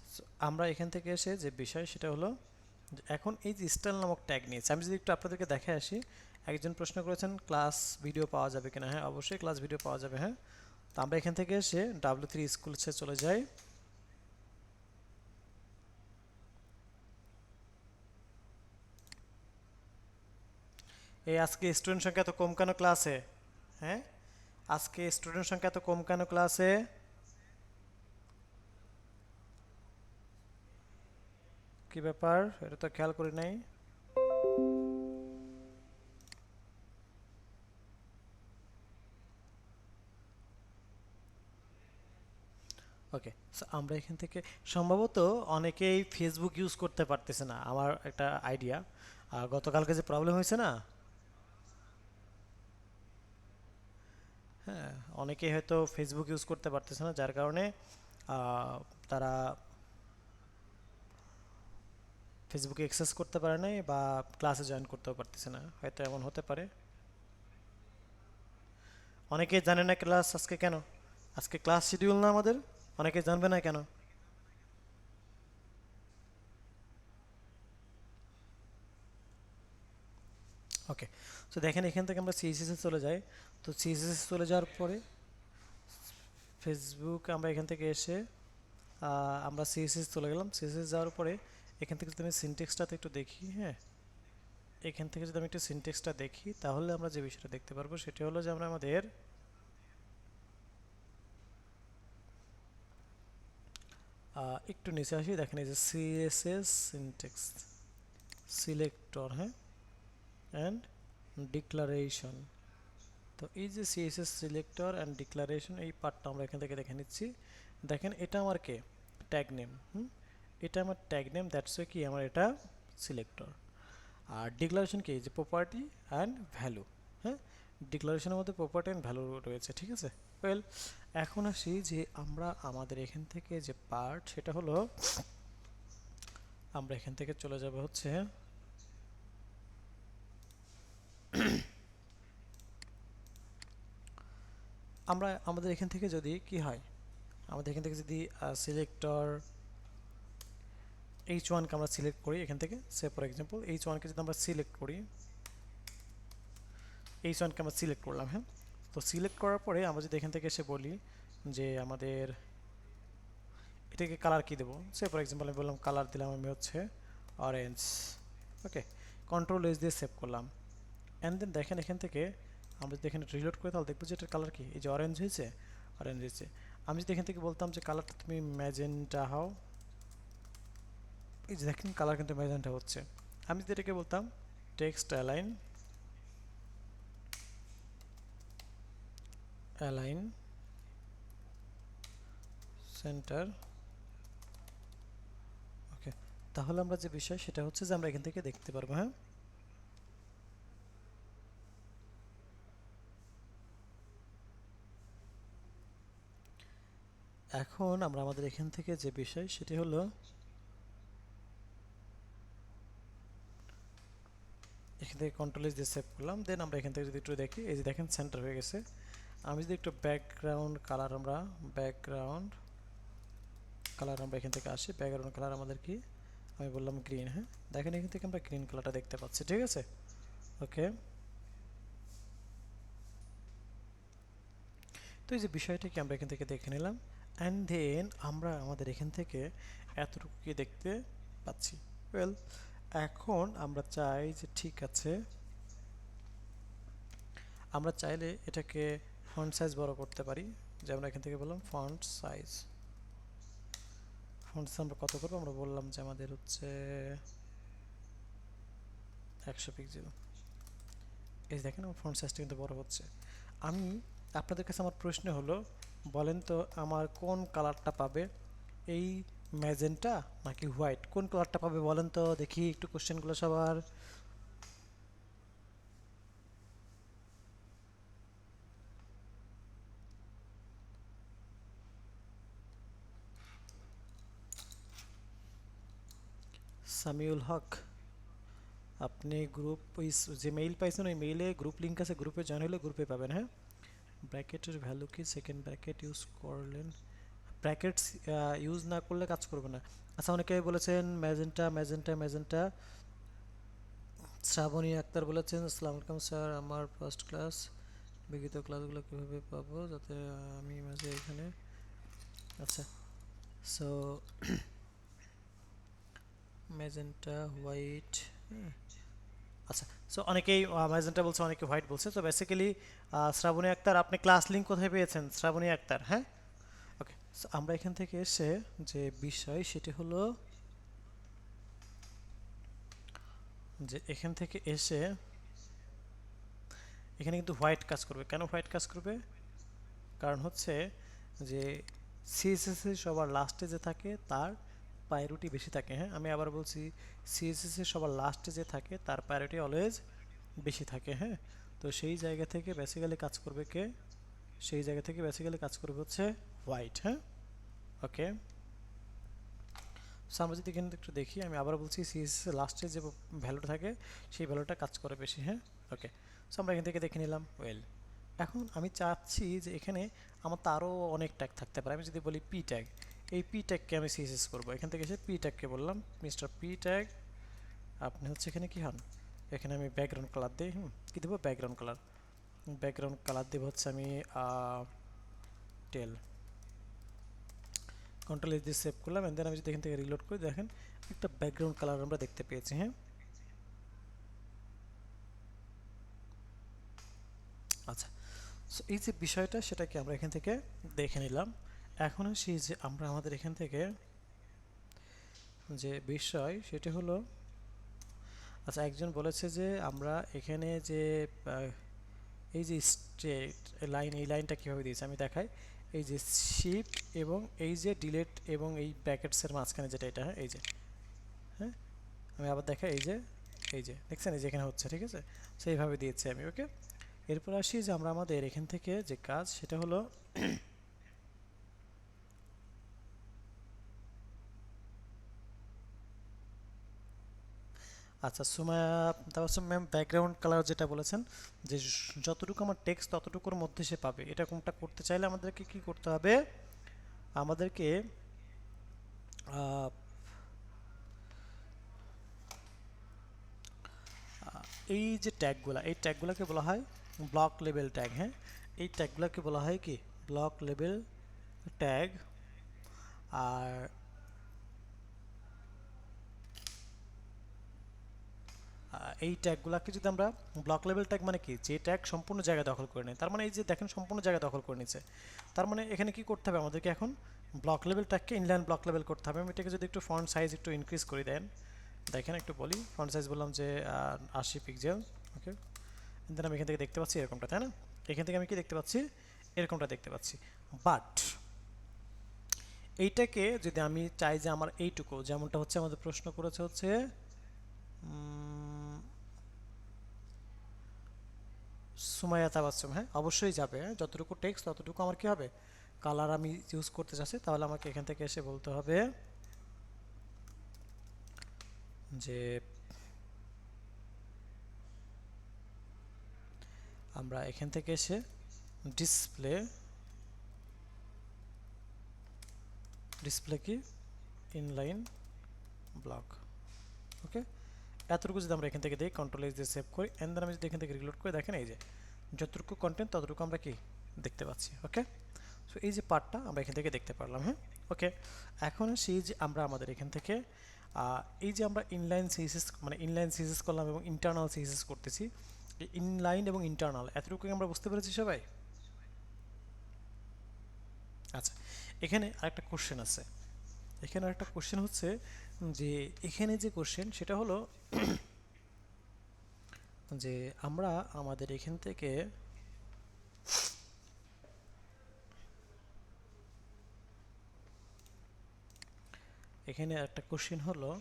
আমরা এখান থেকে এসে যে বিষয় সেটা হলো এখন এই যে স্টাইল নামক ট্যাগ নিয়েছে, আমি যদি একটু আপনাদেরকে দেখে আসি। একজন প্রশ্ন করেছেন ক্লাস ভিডিও পাওয়া যাবে কিনা। হ্যাঁ, অবশ্যই ক্লাস ভিডিও পাওয়া যাবে। হ্যাঁ, তো আমরা এখান থেকে এসে W3 স্কুলসে চলে যাই। এই আজকে স্টুডেন্ট সংখ্যা এত কম কেন ক্লাসে? হ্যাঁ, আজকে স্টুডেন্ট সংখ্যা এত কম কেন ক্লাসে? কি ব্যাপার, এটা তো খেয়াল করি নাই। ওকে, সো আমরা এখান থেকে সম্ভবত অনেকেই ফেসবুক ইউজ করতে পারতেছে না, আমার একটা আইডিয়া। গতকালকে যে প্রবলেম হয়েছে না, হ্যাঁ, অনেকেই হয়তো ফেসবুক ইউজ করতে পারতেছে না, যার কারণে তারা ফেসবুকে অ্যাক্সেস করতে পারে নাই বা ক্লাসে জয়েন করতেও পারতেছে না, হয়তো এমন হতে পারে। অনেকেই জানে না ক্লাস আজকে কেন, আজকে ক্লাস শিডিউল না আমাদের, অনেকে জানবে না কেন। ওকে, তো দেখেন এখান থেকে আমরা সিএসএস চলে যাই। তো সিএসএস চলে যাওয়ার পরে ফেসবুক আমরা এখান থেকে এসে আমরা সিএসএস চলে গেলাম। সিএসএস যাওয়ার পরে এখান থেকে যদি আমি সিনটেক্সটাতে একটু দেখি, হ্যাঁ, এখান থেকে যদি আমি একটু সিনটেক্সটা দেখি তাহলে আমরা যে বিষয়টা দেখতে পারবো সেটা হলো যে আমরা আমাদের একটু নিচে আসি। দেখেন এই যে সিএসএস সিনটেক্স সিলেক্টর, হ্যাঁ, অ্যান্ড ডিক্লারেশন। তো এই যে সিএসএস সিলেক্টর অ্যান্ড ডিক্লারেশন, এই পার্টটা আমরা এখান থেকে দেখে নিচ্ছি। দেখেন এটা আমার কে ট্যাগ নেম, এটা আমার ট্যাগ নেম, দ্যাটস ওয়ে কি আমার এটা সিলেক্টর। আর ডিক্লারেশন কি, যে প্রপার্টি অ্যান্ড ভ্যালু। হ্যাঁ, ডিক্লারেশনের মধ্যে প্রপার্টি অ্যান্ড ভ্যালু রয়েছে, ঠিক আছে। ওয়েল, এখন আসি যে আমরা আমাদের এখান থেকে যে পার্ট সেটা হলো আমরা এখান থেকে চলে যাব হচ্ছে আমরা আমাদের এখান থেকে যদি কি হয়, আমাদের এখান থেকে যদি সিলেক্টর H1 কে আমরা সিলেক্ট করি এখান থেকে, সে ফর এক্সাম্পল H1 কে যদি আমরা সিলেক্ট করি, H1 কে আমরা সিলেক্ট করলাম। হ্যাঁ, তো সিলেক্ট করার পরে আমরা যদি এখান থেকে এসে বলি যে আমাদের এটাকে কালার কি দেবো, সে ফর এক্সাম্পল আমি বললাম কালার দিলাম আমি হচ্ছে অরেঞ্জ। ওকে, কন্ট্রোল এস দিয়ে সেভ করলাম। অ্যান্ড দেন দেখেন এখান থেকে আমরা যদি এখানে রিলোড করি তাহলে দেখবো যে এটার কালার কি, এই যে অরেঞ্জ হয়েছে, অরেঞ্জ হয়েছে। আমি যদি এখান থেকে বলতাম যে কালারটা তুমি ম্যাজেন্টা হও, এই যে দেখেন কালার কিন্তু ম্যাজেন্টা হচ্ছে। আমি যদি এটাকে বলতাম টেক্সট অ্যালাইন, অ্যালাইন সেন্টার, ওকে, তাহলে আমরা যে বিষয় সেটা হচ্ছে যে আমরা এখান থেকে দেখতে পারবো। হ্যাঁ, এখন আমরা আমাদের এখান থেকে যে বিষয় সেটি হলো এখান থেকে কন্ট্রোল এস দিয়ে সেভ করলাম। দেন আমরা এখান থেকে যদি একটু দেখি, এই যে দেখেন সেন্টার হয়ে গেছে। আমি যদি একটু ব্যাকগ্রাউন্ড কালার আমরা এখান থেকে আসি, ব্যাকগ্রাউন্ড কালার আমাদের কি, আমি বললাম গ্রিন। হ্যাঁ, দেখেন এখান থেকে আমরা গ্রিন কালারটা দেখতে পাচ্ছি, ঠিক আছে। ওকে, তো এই যে বিষয়টাকে আমরা এখান থেকে দেখে নিলাম। অ্যান্ড দেন আমরা আমাদের এখান থেকে এতটুকু কি দেখতে পাচ্ছি। ওয়েল, এখন আমরা চাই যে ঠিক আছে, আমরা চাইলে এটাকে ফন্ট সাইজ বড় করতে পারি। যে আমরা এখান থেকে বললাম ফন্ট সাইজ, আমরা কত করবো, আমরা বললাম যে আমাদের হচ্ছে 100 পিক্সেল। এই দেখেন আমার ফন্ট সাইজটা কিন্তু বড় হচ্ছে। আমি আপনাদের কাছে আমার প্রশ্ন হলো, বলেন তো আমার কোন কালারটা পাবে, এই ম্যাজেন্টা নাকি হোয়াইট, কোন কালারটা পাবে বলেন তো দেখি একটু কোশ্চেনগুলো সবার। সামিউল হক, আপনি গ্রুপ ওই যে মেইল পাইছেন ওই মেইলে গ্রুপ লিঙ্ক আছে, গ্রুপে জয়েন হলে গ্রুপে পাবেন। হ্যাঁ, ব্র্যাকেটের ভ্যালু কি, সেকেন্ড ব্র্যাকেট ইউজ করলেন, ব্র্যাকেটস ইউজ না করলে কাজ করবে না। আচ্ছা, অনেকে বলেছেন magenta magenta magenta. Srabani Akter বলেছেন আসসালামু আলাইকুম স্যার, আমার ফার্স্ট ক্লাস বিগত ক্লাসগুলো কীভাবে পাবো যাতে আমি মাঝে এখানে। আচ্ছা, সো ম্যাজেন্টা হোয়াইট, হ্যাঁ। আচ্ছা, সো অনেকেই ম্যাজেন্টা বলছে, অনেকে হোয়াইট বলছে। তো বেসিক্যালি শ্রাবণী আক্তার, আপনি ক্লাস লিঙ্ক কোথায় পেয়েছেন শ্রাবণী আক্তার? হ্যাঁ, ওকে। সো আমরা এখান থেকে এসে যে বিষয় সেটি হলো যে এখান থেকে এসে এখানে কিন্তু হোয়াইট কাজ করবে। কেন হোয়াইট কাজ করবে? কারণ হচ্ছে যে সিএসএস এর সবার লাস্টে যে থাকে তার প্রায়োরিটি বেশি থাকে। হ্যাঁ, আমি আবার বলছি, সিএসএস এর সবার লাস্টে যে থাকে তার প্রায়োরিটি অলওয়েজ বেশি থাকে। হ্যাঁ, তো সেই জায়গা থেকে বেসিক্যালি কাজ করবে কে? সেই জায়গা থেকে বেসিক্যালি কাজ করবে হচ্ছে হোয়াইট। হ্যাঁ, ওকে। সো আমরা যদি এখানে একটু দেখি, আমি আবার বলছি সিএসএস এর লাস্টে যে ভ্যালুটা থাকে সেই ভ্যালুটা কাজ করে বেশি। হ্যাঁ, ওকে। সো আমরা এখান থেকে দেখে নিলাম ওয়েল। এখন আমি চাচ্ছি যে এখানে আমার তো আরও অনেক ট্যাগ থাকতে পারে। আমি যদি বলি পি ট্যাগ, এই পি ট্যাগকে আমি সিএসএস করবো। এখান থেকে এসে পি ট্যাগকে বললাম মিস্টার পি ট্যাগ, আপনি হচ্ছে এখানে কি হন, এখানে আমি ব্যাকগ্রাউন্ড কালার দিই। কী দেবো? Background colour. ব্যাকগ্রাউন্ড কালার দেবো হচ্ছে আমি টেল। কন্ট্রোল এস দিয়ে সেভ করলাম। এন্ড দেন আমি যদি এখান থেকে রিলোড করি, দেখেন একটা ব্যাকগ্রাউন্ড কালার আমরা দেখতে পেয়েছি। হ্যাঁ, আচ্ছা। সো এই যে বিষয়টা সেটাকে আমরা এখান থেকে দেখে নিলাম। এখন আসি যে আমরা আমাদের এখান থেকে যে বিষয় সেটি হলো, আচ্ছা, একজন বলেছে যে আমরা এখানে যে এই যে স্ট্রেট লাইন, এই লাইনটা কীভাবে দিয়েছে আমি দেখাই। এই যে শিফট এবং এই যে ডিলেট এবং এই ব্র্যাকেটসের মাঝখানে যেটা, এটা, হ্যাঁ, এই যে, হ্যাঁ, আমি আবার দেখাই, এই যে দেখছেন, এই যে এখানে হচ্ছে, ঠিক আছে। সেইভাবে দিয়েছি আমি। ওকে, এরপর আসি যে আমরা আমাদের এখান থেকে যে কাজ সেটা হলো আচ্ছা, Sumaiya Tabassum ma'am background colour যেটা বলেছেন যে যতটুকু আমার টেক্সট ততটুকুর মধ্যে সে পাবে, এটা কোনটা করতে চাইলে আমাদেরকে কি করতে হবে? আমাদেরকে আহ, এই যে ট্যাগগুলা, এই ট্যাগগুলোকে বলা হয় ব্লক লেভেল ট্যাগ। হ্যাঁ, এই ট্যাগগুলোকে বলা হয় কি? Block level tag. আর এই ট্যাগগুলোকে যদি আমরা ব্লক লেভেল ট্যাগ মানে কি? যে ট্যাগ সম্পূর্ণ জায়গা দখল করে নেয়। তার মানে এই যে দেখেন সম্পূর্ণ জায়গা দখল করে নিচ্ছে। তার মানে এখানে কি করতে হবে আমাদেরকে? এখন ব্লক লেভেল ট্যাগকে ইনলাইন ব্লক লেভেল করতে হবে। আমি এটাকে যদি একটু ফন্ট সাইজ একটু ইনক্রিজ করে দেন, দেখেন একটু বলি, ফন্ট সাইজ বললাম যে 80 পিক্সেল। ওকে, দেন আমি এখান থেকে দেখতে পাচ্ছি এরকমটা, তাই না? এখান থেকে আমি কি দেখতে পাচ্ছি? এরকমটা দেখতে পাচ্ছি। বাট এইটাকে যদি আমি চাই যে আমার এইটুকু, যেমনটা হচ্ছে আমাদের প্রশ্ন করেছে হচ্ছে সুমাইয়া তাবাসসুম, হ্যাঁ, অবশ্যই যাবে। হ্যাঁ, যতটুকু টেক্সট ততটুকু আমার কি হবে? কালার আমি ইউজ করতে চাচ্ছি, তাহলে আমাকে এখান থেকে এসে বলতে হবে যে আমরা এখান থেকে এসে ডিসপ্লে, ডিসপ্লে কি? Inline block. ওকে, এতটুকু যদি আমরা এখান থেকে দিই, কন্ট্রোল এস দিয়ে সেভ করি, এন্ড দেন আমি যদি এখান থেকে রিলোড করে, দেখেন এই যে যতটুকু কন্টেন্ট ততটুকু আমরা কি দেখতে পাচ্ছি। ওকে, সো এই যে পার্টটা আমরা এখান থেকে দেখতে পারলাম। হ্যাঁ, ওকে। এখন সেই যে আমরা আমাদের এখান থেকে এই যে আমরা ইনলাইন সিএসএস মানে ইনলাইন সিএসএস করলাম এবং ইন্টারনাল সিএসএস করতেছি, ইনলাইন এবং ইন্টারনাল এতটুকু আমরা বুঝতে পেরেছি সবাই? আচ্ছা, এখানে আরেকটা কোশ্চেন আছে। এখানে আরেকটা কোশ্চেন হচ্ছে যে এখানে যে কোশ্চেন সেটা হলো যে আমরা আমাদের এখান থেকে এখানে একটা কোশ্চেন হলো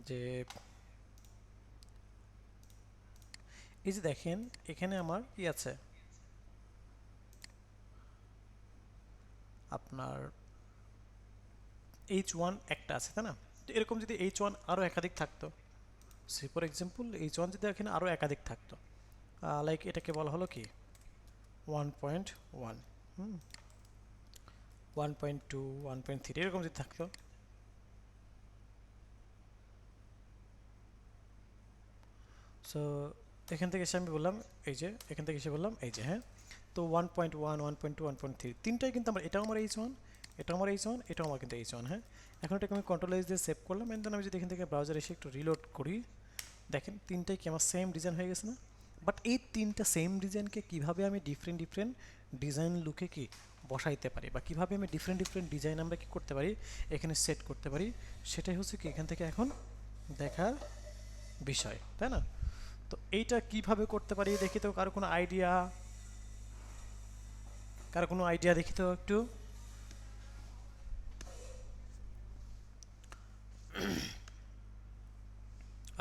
যে এই যে দেখেন এখানে আমার কি আছে, আপনার H1 একটা আছে, তাই না? তো এরকম যদি H1 আরও একাধিক থাকতো, সে ফর এক্সাম্পল H1 যদি এখানে আরও একাধিক থাকতো, লাইক এটাকে বলা হলো কি 1.1, 1.2 1.3 এরকম যদি থাকতো, সো এখান থেকে এসে আমি বললাম এই যে, এখান থেকে এসে বললাম এই যে, হ্যাঁ। তো 1.1 1.2 1.3 তিনটাই কিন্তু আমার, এটাও আমার H1, এটাও আমার H1, এটাও আমার কিন্তু H1, হ্যাঁ। এখন এটাকে আমি কন্ট্রোল এস দিয়ে সেভ করলাম, এন্ড দেন আমি যদি এখান থেকে ব্রাউজার এসে একটু রিলোড করি, দেখেন তিনটাই কি আমার সেম ডিজাইন হয়ে গেছে না? বাট এই তিনটা সেম ডিজাইনকে কিভাবে আমি ডিফারেন্ট ডিফারেন্ট ডিজাইন লুকে কি বসাইতে পারি, বা কিভাবে আমি ডিফারেন্ট ডিফারেন্ট ডিজাইন আমরা কি করতে পারি এখানে সেট করতে পারি, সেটাই হচ্ছে কি এখান থেকে এখন দেখার বিষয়, তাই না? তো এইটা কিভাবে করতে পারি দেখি তো, কারো কোনো আইডিয়া, কারো কোনো আইডিয়া দেখি তো একটু।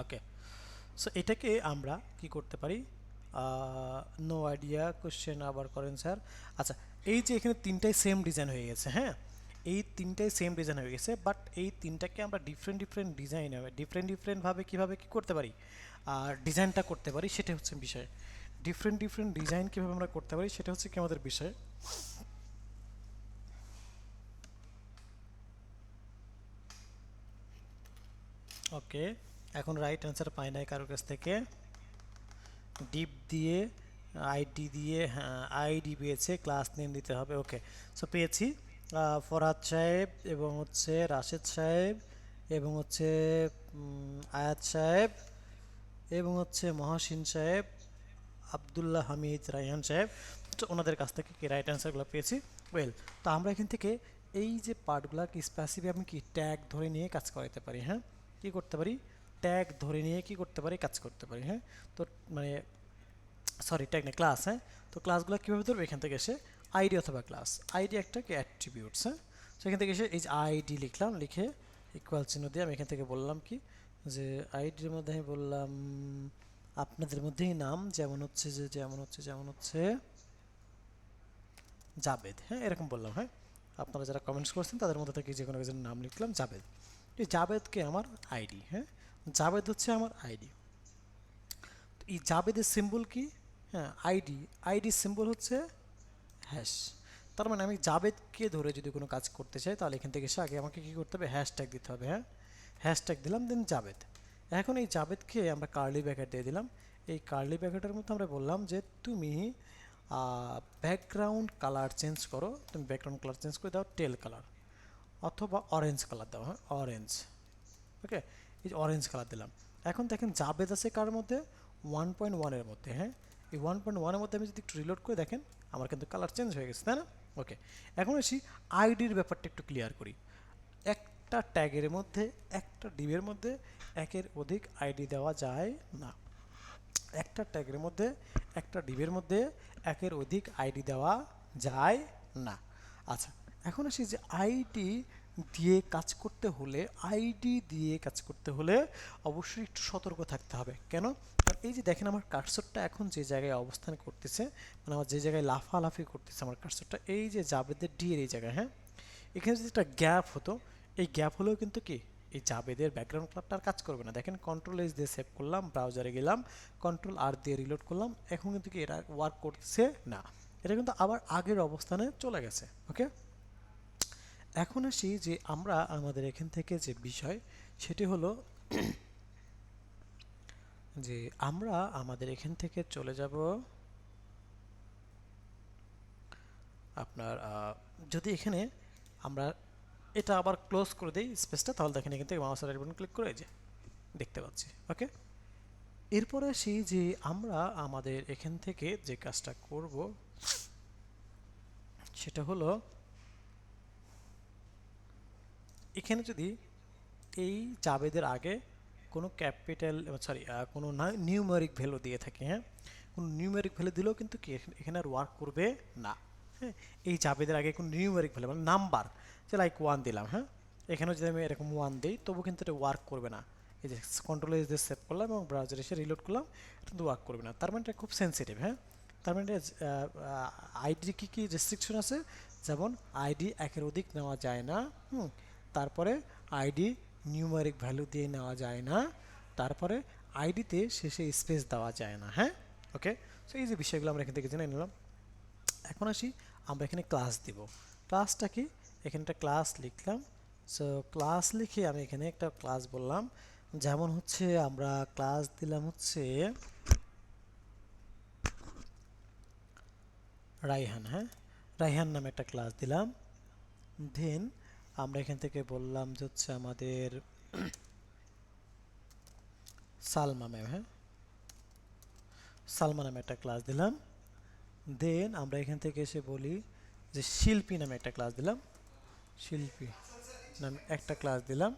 ওকে, সো এটাকে আমরা কি করতে পারি, নো আইডিয়া কোশ্চেন আবার করেন স্যার। আচ্ছা, এই যে এখানে তিনটাই সেম ডিজাইন হয়ে গেছে, হ্যাঁ, এই তিনটাই সেম ডিজাইন হয়ে গেছে, বাট এই তিনটাকে আমরা ডিফারেন্ট ডিফারেন্ট ডিজাইন হবে ডিফারেন্ট ডিফারেন্টভাবে কীভাবে কী করতে পারি আর ডিজাইনটা করতে পারি, সেটা হচ্ছে বিষয়। ডিফারেন্ট ডিফারেন্ট ডিজাইন কীভাবে আমরা করতে পারি সেটা হচ্ছে কি আমাদের বিষয়। ওকে, এখন রাইট অ্যান্সার পাই নাই কারোর কাছ থেকে। ডিপ দিয়ে আইডি দিয়ে, হ্যাঁ আইডি পেয়েছে, ক্লাস নেম দিতে হবে। ওকে, সো পেয়েছি ফরহাদ সাহেব এবং হচ্ছে রাশেদ সাহেব এবং হচ্ছে আয়াত সাহেব এবং হচ্ছে মহাসিন সাহেব, আবদুল্লাহ হামিদ, রায়হান সাহেব। তো ওনাদের কাছ থেকে কি রাইট অ্যান্সারগুলো পেয়েছি। ওয়েল, তো আমরা এখান থেকে এই যে পার্টগুলো কি স্পেসিফিক আমি কি ট্যাগ ধরে নিয়ে কাজ করাতে পারি, হ্যাঁ। কি করতে পারি, ট্যাগ ধরে নিয়ে কি করতে পারি, কাজ করতে পারি, হ্যাঁ। তো মানে সরি ট্যাগ না, ক্লাস, হ্যাঁ। তো ক্লাসগুলো কীভাবে ধরবো, এখান থেকে এসে আইডি অথবা ক্লাস, আইডি একটা কি অ্যাট্রিবিউটস, হ্যাঁ। তো এখান থেকে এসে এই যে আইডি লিখলাম, লিখে ইকুয়াল চিহ্ন দিয়ে আমি এখান থেকে বললাম কি যে আইডির মধ্যে আমি বললাম আপনাদের মধ্যেই নাম, যেমন হচ্ছে জাবেদ, হ্যাঁ এরকম বললাম, হ্যাঁ। আপনারা যারা কমেন্টস করছেন তাদের মধ্যে থেকে যে কোনো একজনের নাম লিখলাম জাবেদ। এই জাবেদকে আমার আইডি, হ্যাঁ, জাবেদ হচ্ছে আমার আইডি। এই জাবেদের সিম্বল কি, হ্যাঁ আইডি, আইডির সিম্বল হচ্ছে হ্যাশ। তার মানে আমি জাবেদকে ধরে যদি কোনো কাজ করতে চাই তাহলে এখান থেকে এসে আগে আমাকে কী করতে হবে, হ্যাশট্যাগ দিতে হবে, হ্যাঁ। হ্যাশট্যাগ দিলাম, দেন জাবেদ। এখন এই জাবেদকে আমরা কার্লি ব্র্যাকেট দিয়ে দিলাম। এই কার্লি ব্র্যাকেটের মধ্যে আমরা বললাম যে তুমি ব্যাকগ্রাউন্ড কালার চেঞ্জ করো, তুমি ব্যাকগ্রাউন্ড কালার চেঞ্জ করে দাও টেল কালার অথবা অরেঞ্জ কালার দাও, হ্যাঁ অরেঞ্জ। ওকে, এই যে অরেঞ্জ কালার দিলাম। এখন দেখেন জাবেদ আছে কার মধ্যে, 1.1-এর মধ্যে, হ্যাঁ। এই 1.1-এর মধ্যে আমি যদি একটু রিলোড করে দেখেন আমার কিন্তু কালার চেঞ্জ হয়ে গেছে, তাই না? ওকে, এখন আসি আইডির ব্যাপারটা একটু ক্লিয়ার করি। একটা ট্যাগের মধ্যে, একটা ডিবের মধ্যে একের অধিক আইডি দেওয়া যায় না। একটা ট্যাগের মধ্যে, একটা ডিবের মধ্যে একের অধিক আইডি দেওয়া যায় না। আচ্ছা, এখন আসি যে আইডি দিয়ে কাজ করতে হলে, আইডি দিয়ে কাজ করতে হলে অবশ্যই একটু সতর্ক থাকতে হবে। কেন? কারণ এই যে দেখেন আমার কার্সরটা এখন যে জায়গায় অবস্থান করতেছে, মানে আমার যে জায়গায় লাফালাফি করতেছে আমার কার্সরটা, এই যে জাবেদের ডি এর এই জায়গায়, হ্যাঁ, এখানে যদি একটা গ্যাপ হতো, এই গ্যাপ হলেও কিন্তু কি এই জাবেদের ব্যাকগ্রাউন্ড কালারটা আর কাজ করবে না। দেখেন কন্ট্রোল এস দিয়ে সেভ করলাম, ব্রাউজারে গেলাম, কন্ট্রোল আর দিয়ে রিলোড করলাম, এখন কিন্তু কি এটা ওয়ার্ক করছে না, এটা কিন্তু আবার আগের অবস্থানে চলে গেছে। ওকে, এখন আসি যে আমরা আমাদের এখান থেকে যে বিষয় সেটি হলো যে আমরা আমাদের এখান থেকে চলে যাব আপনার যদি এখানে আমরা এটা আবার ক্লোজ করে দিই স্পেসটা, তাহলে দেখেন এখান থেকে মাউসের রাইট বাটন ক্লিক করে যে দেখতে পাচ্ছি। ওকে, এরপরে আসি যে আমরা আমাদের এখান থেকে যে কাজটা করব সেটা হলো এখানে যদি এই জাবেদের আগে কোনো ক্যাপিটাল সরি কোনো নিউমেরিক ভ্যালু দিয়ে থাকি, হ্যাঁ, কোনো নিউমেরিক ভ্যালু দিলেও কিন্তু কি এখানে আর ওয়ার্ক করবে না, হ্যাঁ। এই জাবেদের আগে কোনো নিউমেরিক ভ্যালু মানে নাম্বার, যে লাইক 1 দিলাম, হ্যাঁ, এখানেও যদি আমি এরকম 1 দিই তবু কিন্তু এটা ওয়ার্ক করবে না। এই যে কন্ট্রোল এস দিয়ে সেভ করলাম এবং ব্রাউজারে এসে রিলোড করলাম, এটা কিন্তু ওয়ার্ক করবে না। তার মানে এটা খুব সেন্সিটিভ, হ্যাঁ। তার মানে আইডি কী কী রেস্ট্রিকশন আছে, যেমন আইডি একের অধিক নেওয়া যায় না, তারপরে আইডি নিউমেরিক ভ্যালু দিয়ে নেওয়া যায় না, তারপরে আইডিতে শেষে স্পেস দেওয়া যায় না, হ্যাঁ। ওকে, সো এই যে বিষয়গুলো আমরা এখান থেকে জেনে নিলাম। এখন আসি আমরা এখানে ক্লাস দিব। ক্লাসটা কি, এখানে একটা ক্লাস লিখলাম। সো ক্লাস লিখে আমি এখানে একটা ক্লাস বললাম, যেমন হচ্ছে আমরা ক্লাস দিলাম হচ্ছে রাইহান। হ্যাঁ, রাইহান নামে একটা ক্লাস দিলাম। দেন আমরা এখান থেকে বললাম যে হচ্ছে আমাদের সালমা ম্যাম। হ্যাঁ, সালমা নামে একটা ক্লাস দিলাম। দেন আমরা এখান থেকে এসে বলি যে শিল্পী নামে একটা ক্লাস দিলাম, শিল্পী নামে একটা ক্লাস দিলাম।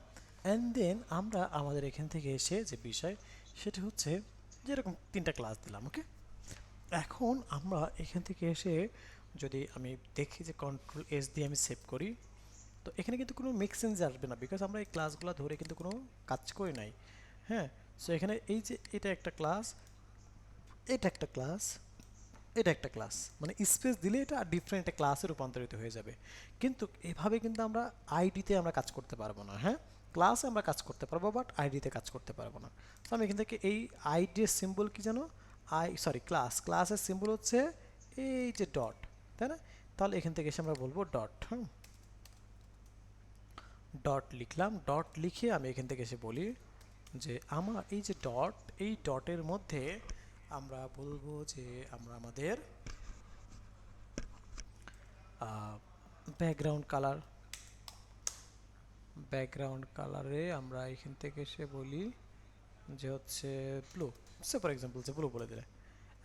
অ্যান্ড দেন আমরা আমাদের এখান থেকে এসে যে বিষয় সেটা হচ্ছে যেরকম তিনটা ক্লাস দিলাম। ওকে, এখন আমরা এখান থেকে এসে যদি আমি দেখি যে কন্ট্রোল এস দিয়ে আমি সেভ করি, তো এখানে কিন্তু কোনো মেক সেন্স আসবে না, বিকজ আমরা এই ক্লাসগুলো ধরে কিন্তু কোনো কাজ করি নাই। হ্যাঁ, সো এখানে এই যে এটা একটা ক্লাস, এটা একটা ক্লাস, এটা একটা ক্লাস, মানে স্পেস দিলে এটা ডিফারেন্ট একটা ক্লাসে রূপান্তরিত হয়ে যাবে। কিন্তু এভাবে কিন্তু আমরা আইডিতে আমরা কাজ করতে পারবো না। হ্যাঁ, ক্লাসে আমরা কাজ করতে পারবো, বাট আইডিতে কাজ করতে পারবো না। তো আমি এখান থেকে এই আইডির সিম্বল কি জানো, ক্লাসের সিম্বল হচ্ছে এই যে ডট, তাই না? তাহলে এখান থেকে এসে আমরা বলবো ডট। হুম, ডট লিখলাম। ডট লিখে আমি এখান থেকে এসে বলি যে আমার এই যে ডট, এই ডটের মধ্যে আমরা বলবো যে আমরা আমাদের ব্যাকগ্রাউন্ড কালারে আমরা এখান থেকে এসে বলি যে হচ্ছে ব্লু। সে ফর এক্সাম্পল যে ব্লু বলে দিলে,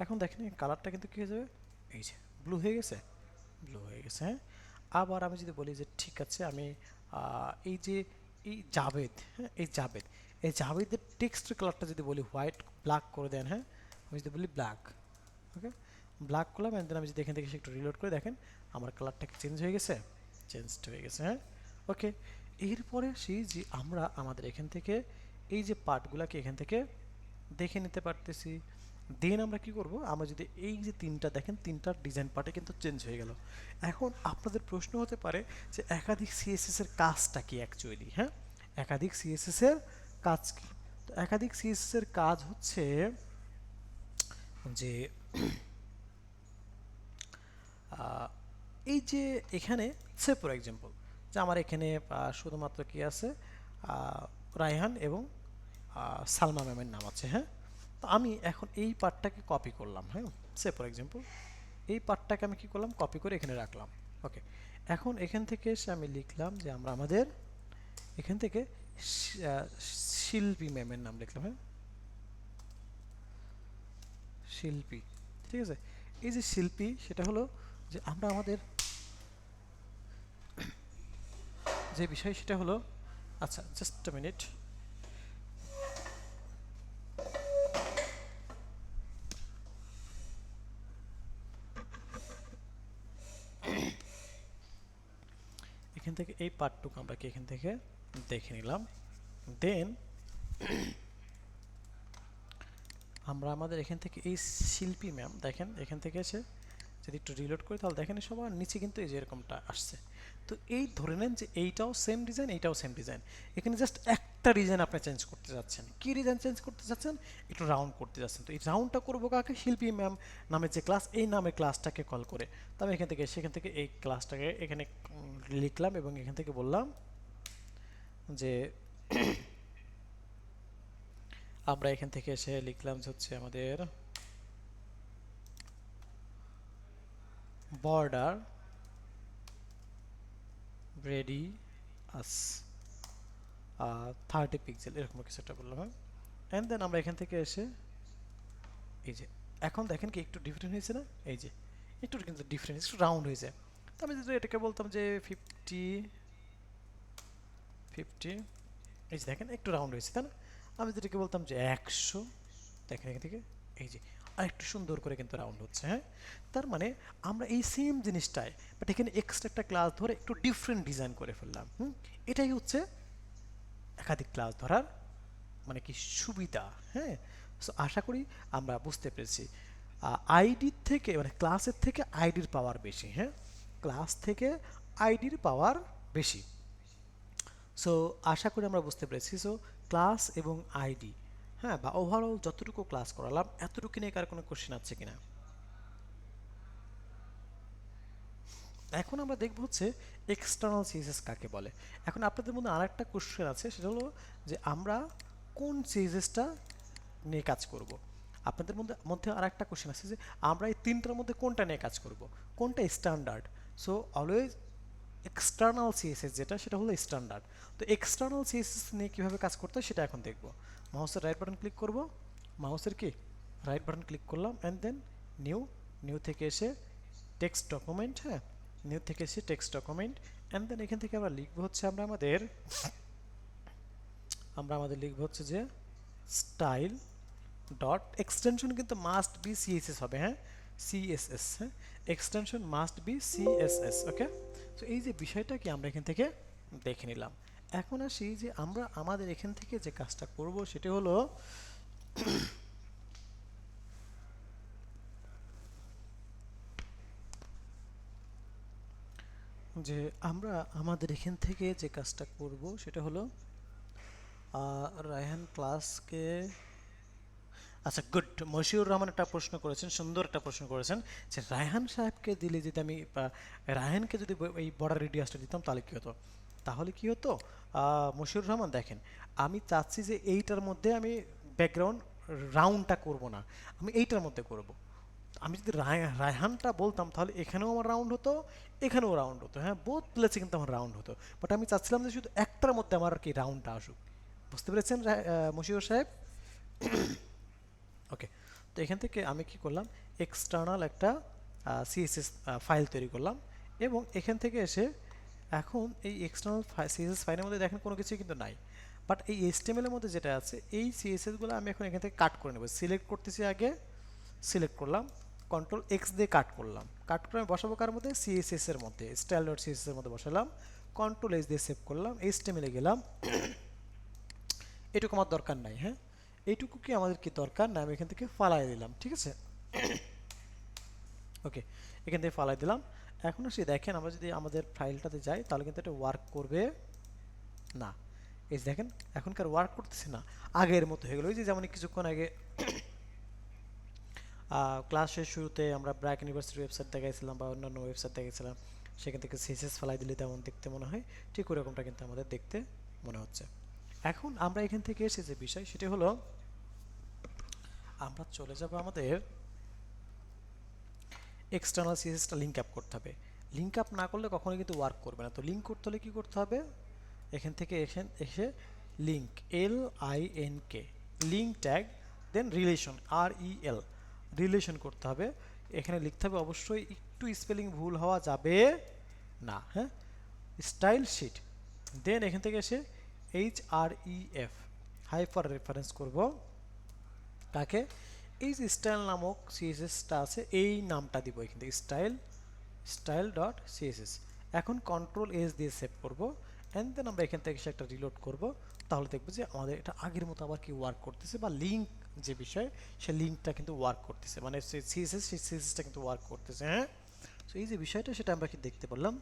এখন দেখেন এই কালারটা কিন্তু কী হয়ে যাবে, এই যে ব্লু হয়ে গেছে, ব্লু হয়ে গেছে। হ্যাঁ, আবার আমি যদি বলি যে ঠিক আছে আমি এই যে এই জাভেদ, হ্যাঁ এই জাভেদের টেক্সট কালারটা যদি বলি হোয়াইট, ব্ল্যাক করে দেন। হ্যাঁ, আমি যদি বলি ব্ল্যাক, ওকে ব্ল্যাক করলাম। অ্যান্ড দেন আমি যদি এখান থেকে একটু রিলোড করে দেখেন আমার কালারটা কি চেঞ্জ হয়ে গেছে, চেঞ্জড হয়ে গেছে। হ্যাঁ, ওকে, এরপরে আসি যে আমরা আমাদের এখান থেকে এই যে পার্টগুলোকে এখান থেকে দেখে নিতে পারতেছি। দেন আমরা কি করব, আমরা যদি এই যে তিনটা দেখেন, তিনটার ডিজাইন পার্টে কিন্তু চেঞ্জ হয়ে গেল। এখন আপনাদের প্রশ্ন হতে পারে যে একাধিক সিএসএস এর কাজটা কি অ্যাকচুয়ালি। হ্যাঁ, একাধিক সিএসএস এর কাজ কি? তো একাধিক সিএসএস এর কাজ হচ্ছে যে এই যে এখানে সে ফর এক্সাম্পল যে আমার এখানে শুধুমাত্র কি আছে, রায়হান এবং সালমা ম্যামের নাম আছে। হ্যাঁ, তো আমি এখন এই পার্টটাকে কপি করলাম। হ্যাঁ, সে ফর এক্সাম্পল এই পার্টটাকে আমি কি করলাম, কপি করে এখানে রাখলাম। ওকে, এখন এখান থেকে এসে আমি লিখলাম যে আমরা আমাদের এখান থেকে শিল্পী ম্যামের নাম লিখলাম। হ্যাঁ, শিল্পী, ঠিক আছে। এই যে শিল্পী সেটা হলো যে আমরা আমাদের যে বিষয় সেটা হলো, আচ্ছা জাস্ট আ মিনিট, এখান থেকে এই পার্টটুকু আমরা কি এখান থেকে দেখে নিলাম। দেন আমরা আমাদের এখান থেকে এই শিল্পী ম্যাম দেখেন এখান থেকে এসে যদি একটু রিলোড করি তাহলে দেখেন সবার নিচে কিন্তু এই যে এরকমটা আসছে। তো এই ধরে নেন যে এইটাও সেম ডিজাইন, এইটাও সেম ডিজাইন, এখানে জাস্ট একটা ডিজাইন আপনি চেঞ্জ করতে যাচ্ছেন। কি ডিজাইন চেঞ্জ করতে যাচ্ছেন, একটু রাউন্ড করতে যাচ্ছেন। তো এই রাউন্ডটা করবো কাকে, শিল্পী ম্যাম নামের যে ক্লাস, এই নামের ক্লাসটাকে কল করে। তো আমি এখান থেকে সেখান থেকে এই ক্লাসটাকে এখানে লিখলাম এবং এখান থেকে বললাম যে আমরা এখান থেকে এসে লিখলাম যে হচ্ছে আমাদের বর্ডার রেডি আস 30 পিক্সেল এরকম কিছু একটা বললাম। হ্যাঁ, অ্যান্ড দেন আমরা এখান থেকে এসে এই যে এখন দেখেন কি একটু ডিফারেন্ট হয়েছে না, এই যে একটু কিন্তু ডিফারেন্ট, একটু রাউন্ড হয়েছে। তো আমি যদি এটাকে বলতাম যে 50, এই যে দেখেন একটু রাউন্ড হয়েছে তাই না। আমি যদি এটাকে বলতাম যে 100, দেখেন এখান থেকে এই যে আর একটু সুন্দর করে কিন্তু রাউন্ড হচ্ছে। হ্যাঁ, তার মানে আমরা এই সেম জিনিসটাই বাট এখানে এক্সট্রা একটা ক্লাস ধরে একটু ডিফারেন্ট ডিজাইন করে ফেললাম। এটাই হচ্ছে একাধিক ক্লাস ধরার মানে কি সুবিধা। হ্যাঁ, সো আশা করি আমরা বুঝতে পেরেছি। আইডির থেকে মানে ক্লাসের থেকে আইডির পাওয়ার বেশি। হ্যাঁ, ক্লাস থেকে আইডির পাওয়ার বেশি। সো আশা করি আমরা বুঝতে পেরেছি। সো ক্লাস এবং আইডি, হ্যাঁ, বা ওভারঅল যতটুকু ক্লাস করালাম এতটুকু নিয়ে কার কোনো কোশ্চেন আছে কিনা। এখন আমরা দেখব হচ্ছে এক্সটার্নাল সিএসএস কাকে বলে? এখন আপনাদের মধ্যে আরেকটা কোশ্চেন আছে, সেটা হলো যে আমরা কোন সিএসএসটা নিয়ে কাজ করব। আপনাদের মধ্যে মধ্যে আরেকটা কোশ্চেন আছে যে আমরা এই তিনটার মধ্যে কোনটা নিয়ে কাজ করব, কোনটা standard. So always external CSS যেটা, সেটা হলো স্ট্যান্ডার্ড। তো এক্সটার্নাল সিএসএস নিয়ে কীভাবে কাজ করতে হয় সেটা এখন দেখব। মাউসের রাইট বাটন ক্লিক করব, মাউসের কি রাইট বাটন ক্লিক করলাম, অ্যান্ড দেন নিউ, নিউ থেকে এসে টেক্সট ডকুমেন্ট, হ্যাঁ নিউ থেকে এসে টেক্সট ডকুমেন্ট, অ্যান্ড দেন এখান থেকে আমরা লিখবো হচ্ছে আমরা আমাদের লিখবো হচ্ছে যে স্টাইল ডট এক্সটেনশন কিন্তু মাস্ট বি সিএসএস হবে, হ্যাঁ সিএসএস, হ্যাঁ এক্সটেনশন মাস্ট বি সিএসএস। ওকে, তো এই যে বিষয়টা কি আমরা এখান থেকে দেখে নিলাম। এখন আসি যে আমরা আমাদের এখান থেকে যে কাজটা করব সেটা হলো যে আমরা আমাদের এখান থেকে যে কাজটা করব সেটা হলো রায়হান ক্লাসকে, আচ্ছা গুড, মশিউর রহমান একটা প্রশ্ন করেছেন, সুন্দর একটা প্রশ্ন করেছেন যে রায়হান সাহেবকে দিলে যদি আমি রায়হানকে যদি এই বর্ডার রেডিয়াসটা দিতাম তাহলে কী হতো। তাহলে কি হতো মশিউর রহমান দেখেন, আমি চাচ্ছি যে এইটার মধ্যে আমি ব্যাকগ্রাউন্ড রাউন্ডটা করব না, আমি এইটার মধ্যে করব। আমি যদি রায়হানটা বলতাম তাহলে এখানেও আমার রাউন্ড হতো, এখানেও রাউন্ড হতো, হ্যাঁ বোথ প্লেসে কিন্তু আমার রাউন্ড হতো। বাট আমি চাচ্ছিলাম যে শুধু একটার মধ্যে আমার আর কি রাউন্ডটা আসুক। বুঝতে পেরেছেন মশিউর সাহেব? ওকে, তো এখান থেকে আমি কি করলাম, এক্সটার্নাল একটা সিএসএস ফাইল তৈরি করলাম, এবং এখান থেকে এসে এখন এই এক্সটার্নাল সিএসএস ফাইলের মধ্যে দেখেন কোনো কিছুই কিন্তু নাই। বাট এই এইচটিএমএল এর মধ্যে যেটা আছে এই সিএসএসগুলো আমি এখন এখান থেকে কাট করে নেব। সিলেক্ট করতেছি, আগে সিলেক্ট করলাম, কন্ট্রোল এক্স দিয়ে কাট করলাম, কাট করে আমি বসাবো কার মধ্যে, সিএসএস এর মধ্যে, স্টাইল ডট সিএসএস এর মধ্যে বসালাম, কন্ট্রোল এস দিয়ে সেভ করলাম, এইচটিএমএল এ গেলাম। এটুকু আমার দরকার নাই, হ্যাঁ এইটুকু কি আমাদের কি দরকার না, আমি এখান থেকে ফালাই দিলাম, ঠিক আছে। ওকে, এখান থেকে ফালাই দিলাম। এখন আসি দেখেন, আমরা যদি আমাদের ফাইলটাতে যাই তাহলে কিন্তু এটা ওয়ার্ক করবে না। এই যে দেখেন এখনকার ওয়ার্ক করতেছে না, আগের মতো হয়ে গেল। ওই যে যেমন কিছুক্ষণ আগে ক্লাসের শুরুতে আমরা ব্র্যাক ইউনিভার্সিটির ওয়েবসাইট দেখাইছিলাম বা অন্যান্য ওয়েবসাইট দেখাইছিলাম, সেখান থেকে সিএসএস ফালাই দিলে তেমন দেখতে মনে হয়, ঠিক ওরকমটা কিন্তু আমাদের দেখতে মনে হচ্ছে। এখন আমরা এখান থেকে এসে যে বিষয় সেটা হলো আমরা চলে যাব আমাদের এক্সটার্নাল সিএসএসটা লিঙ্ক আপ করতে হবে। লিঙ্ক আপ না করলে কখনোই কিন্তু ওয়ার্ক করবে না। তো লিঙ্ক করতে হলে কী করতে হবে, এখান থেকে এসে লিঙ্ক LINK, লিঙ্ক ট্যাগ, দেন রিলেশন REL, রিলেশন করতে হবে। এখানে লিখতে হবে অবশ্যই, একটু স্পেলিং ভুল হওয়া যাবে না, হ্যাঁ স্টাইল শিট, দেন এখান থেকে এসে HREF, হাইপার রেফারেন্স করব কাকে, এই যে স্টাইল নামক সিএসএসটা আছে এই নামটা দিব এখান থেকে, স্টাইল ডট সিএসএস। এখন কন্ট্রোল এস দিয়ে সেভ করব, অ্যান্ড দেন আমরা এখান থেকে একটা রিলোড করব, তাহলে দেখবো যে আমাদের এটা আগের মতো আবার কি ওয়ার্ক করতেছে, বা লিঙ্ক যে বিষয় সে লিঙ্কটা কিন্তু ওয়ার্ক করতেছে, মানে সিএসএস সেই সিএসএসটা কিন্তু ওয়ার্ক করতেছে, হ্যাঁ। তো এই যে বিষয়টা সেটা আমরা কি দেখতে পারলাম।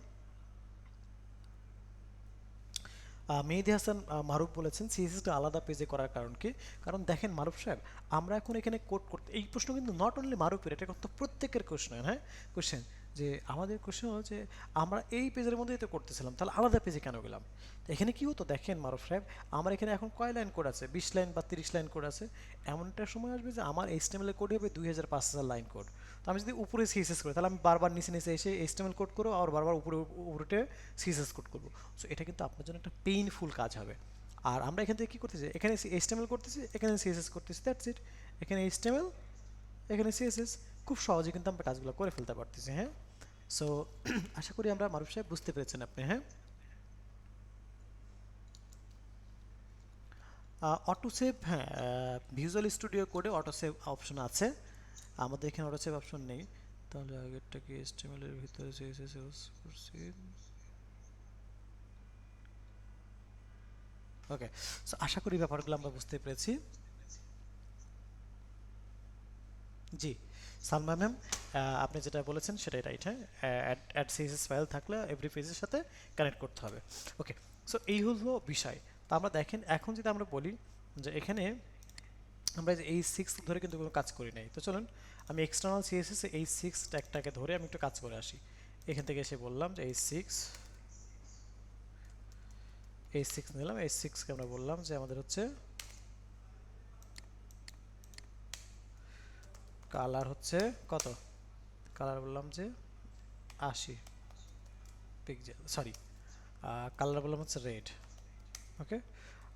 মেহেদী হাসান মারুফ বলেছেন সিএসএসটা আলাদা পেজে করার কারণ কি, কারণ দেখেন মারুফ সাহেব, আমরা এখন এখানে কোড করতে, এই প্রশ্ন কিন্তু নট অনলি মারুফের, এটা কিন্তু প্রত্যেকের কোশ্চেন, হ্যাঁ কোশ্চেন, যে আমাদের কোশ্চেন হলো যে আমরা এই পেজের মধ্যেই তো করতেছিলাম, তাহলে আলাদা পেজে কেন গেলাম। তো এখানে কি হতো দেখেন মারুফ সাহেব, আমার এখানে এখন কয় লাইন কোড আছে, 20 লাইন বা 30 লাইন কোড আছে। এমন একটা সময় আসবে যে আমার HTML এর কোড হবে 2000-5000 লাইন কোড। তো আমি যদি উপরে সিএসএস করি তাহলে আমি বারবার নিচে নিচে এসে HTML কোড করবো, আর বারবার উপরে উপরে সিএসএস কোড করবো। সো এটা কিন্তু আপনার জন্য একটা পেইনফুল কাজ হবে। আর আমরা এখান থেকে কী করতেছি, এখানে HTML করতেছি, এখানে সিএসএস করতেছি, দ্যাটস ইট। এখানে HTML, এখানে সিএসএস, খুব সহজে কিন্তু আমরা কাজগুলো করে ফেলতে পারতেছি, হ্যাঁ। সো আশা করি আমরা মারুফ সাহেব বুঝতে পেরেছেন আপনি, হ্যাঁ। অটো সেভ, হ্যাঁ ভিজুয়াল স্টুডিও কোডে অটো সেভ অপশন আছে, আমাদের এখানে অটো সেভ অপশন নেই। তাহলে আগেরটা কি HTML এর ভিতরে সিএসএস ইউজ করছি। ওকে, সো আশা করি ব্যাপারগুলো আমরা বুঝতে পেরেছি। জি সালমা ম্যাম, আপনি যেটা বলেছেন সেটাই রাইট, হ্যাঁ অ্যাড সিএসএস ফাইল থাকলে এভরি পেজের সাথে কানেক্ট করতে হবে। ওকে, সো এই হলো বিষয়। তো আমরা দেখেন এখন যদি আমরা বলি যে এখানে আমরা যে এই 6 ধরে কিন্তু কোনো কাজ করি নাই, তো চলুন আমি এক্সটার্নাল সিএসএস এই 6 ট্যাগটাকে ধরে আমি একটু কাজ করে আসি। এখান থেকে এসে বললাম যে এই 6 H6 নিলাম, H6 কে আমরা বললাম যে আমাদের হচ্ছে কালার হচ্ছে কত, কালার বললাম যে 80 পিক্সেল, সরি কালার বললাম হচ্ছে রেড। ওকে,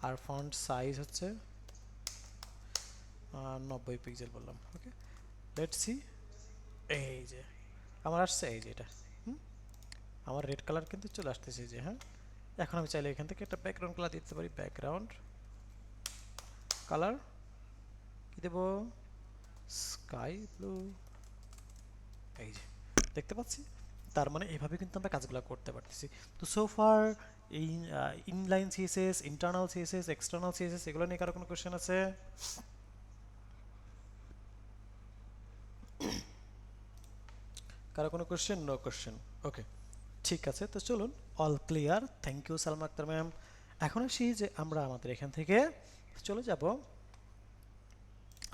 আর ফন্ট সাইজ হচ্ছে 90 পিক্সেল বললাম। ওকে, লেটস সি, এই যে আমার আসছে, এই যে এটা আমার রেড কালার কিন্তু চলে আসতেছে যে। হ্যাঁ, এখন আমি চাইলে এখান থেকে একটা ব্যাকগ্রাউন্ড কালার দিতে পারি, ব্যাকগ্রাউন্ড কালার কি দেবো, স্কাই ব্লু। এই যে দেখতে পাচ্ছি, তার মানে এভাবে কিন্তু আমরা কাজগুলো করতে পারতেছি। তো সো ফার এই inline CSS, internal CSS, external CSS, এগুলো নিয়ে কারো কোনো কোশ্চেন আছে? কারো কোনো কোশ্চেন? No question. ওকে, ঠিক আছে, তো চলুন, all clear, thank you Salma Akter ma'am. এখন আসি যে আমরা আমাদের এখান থেকে চলে যাব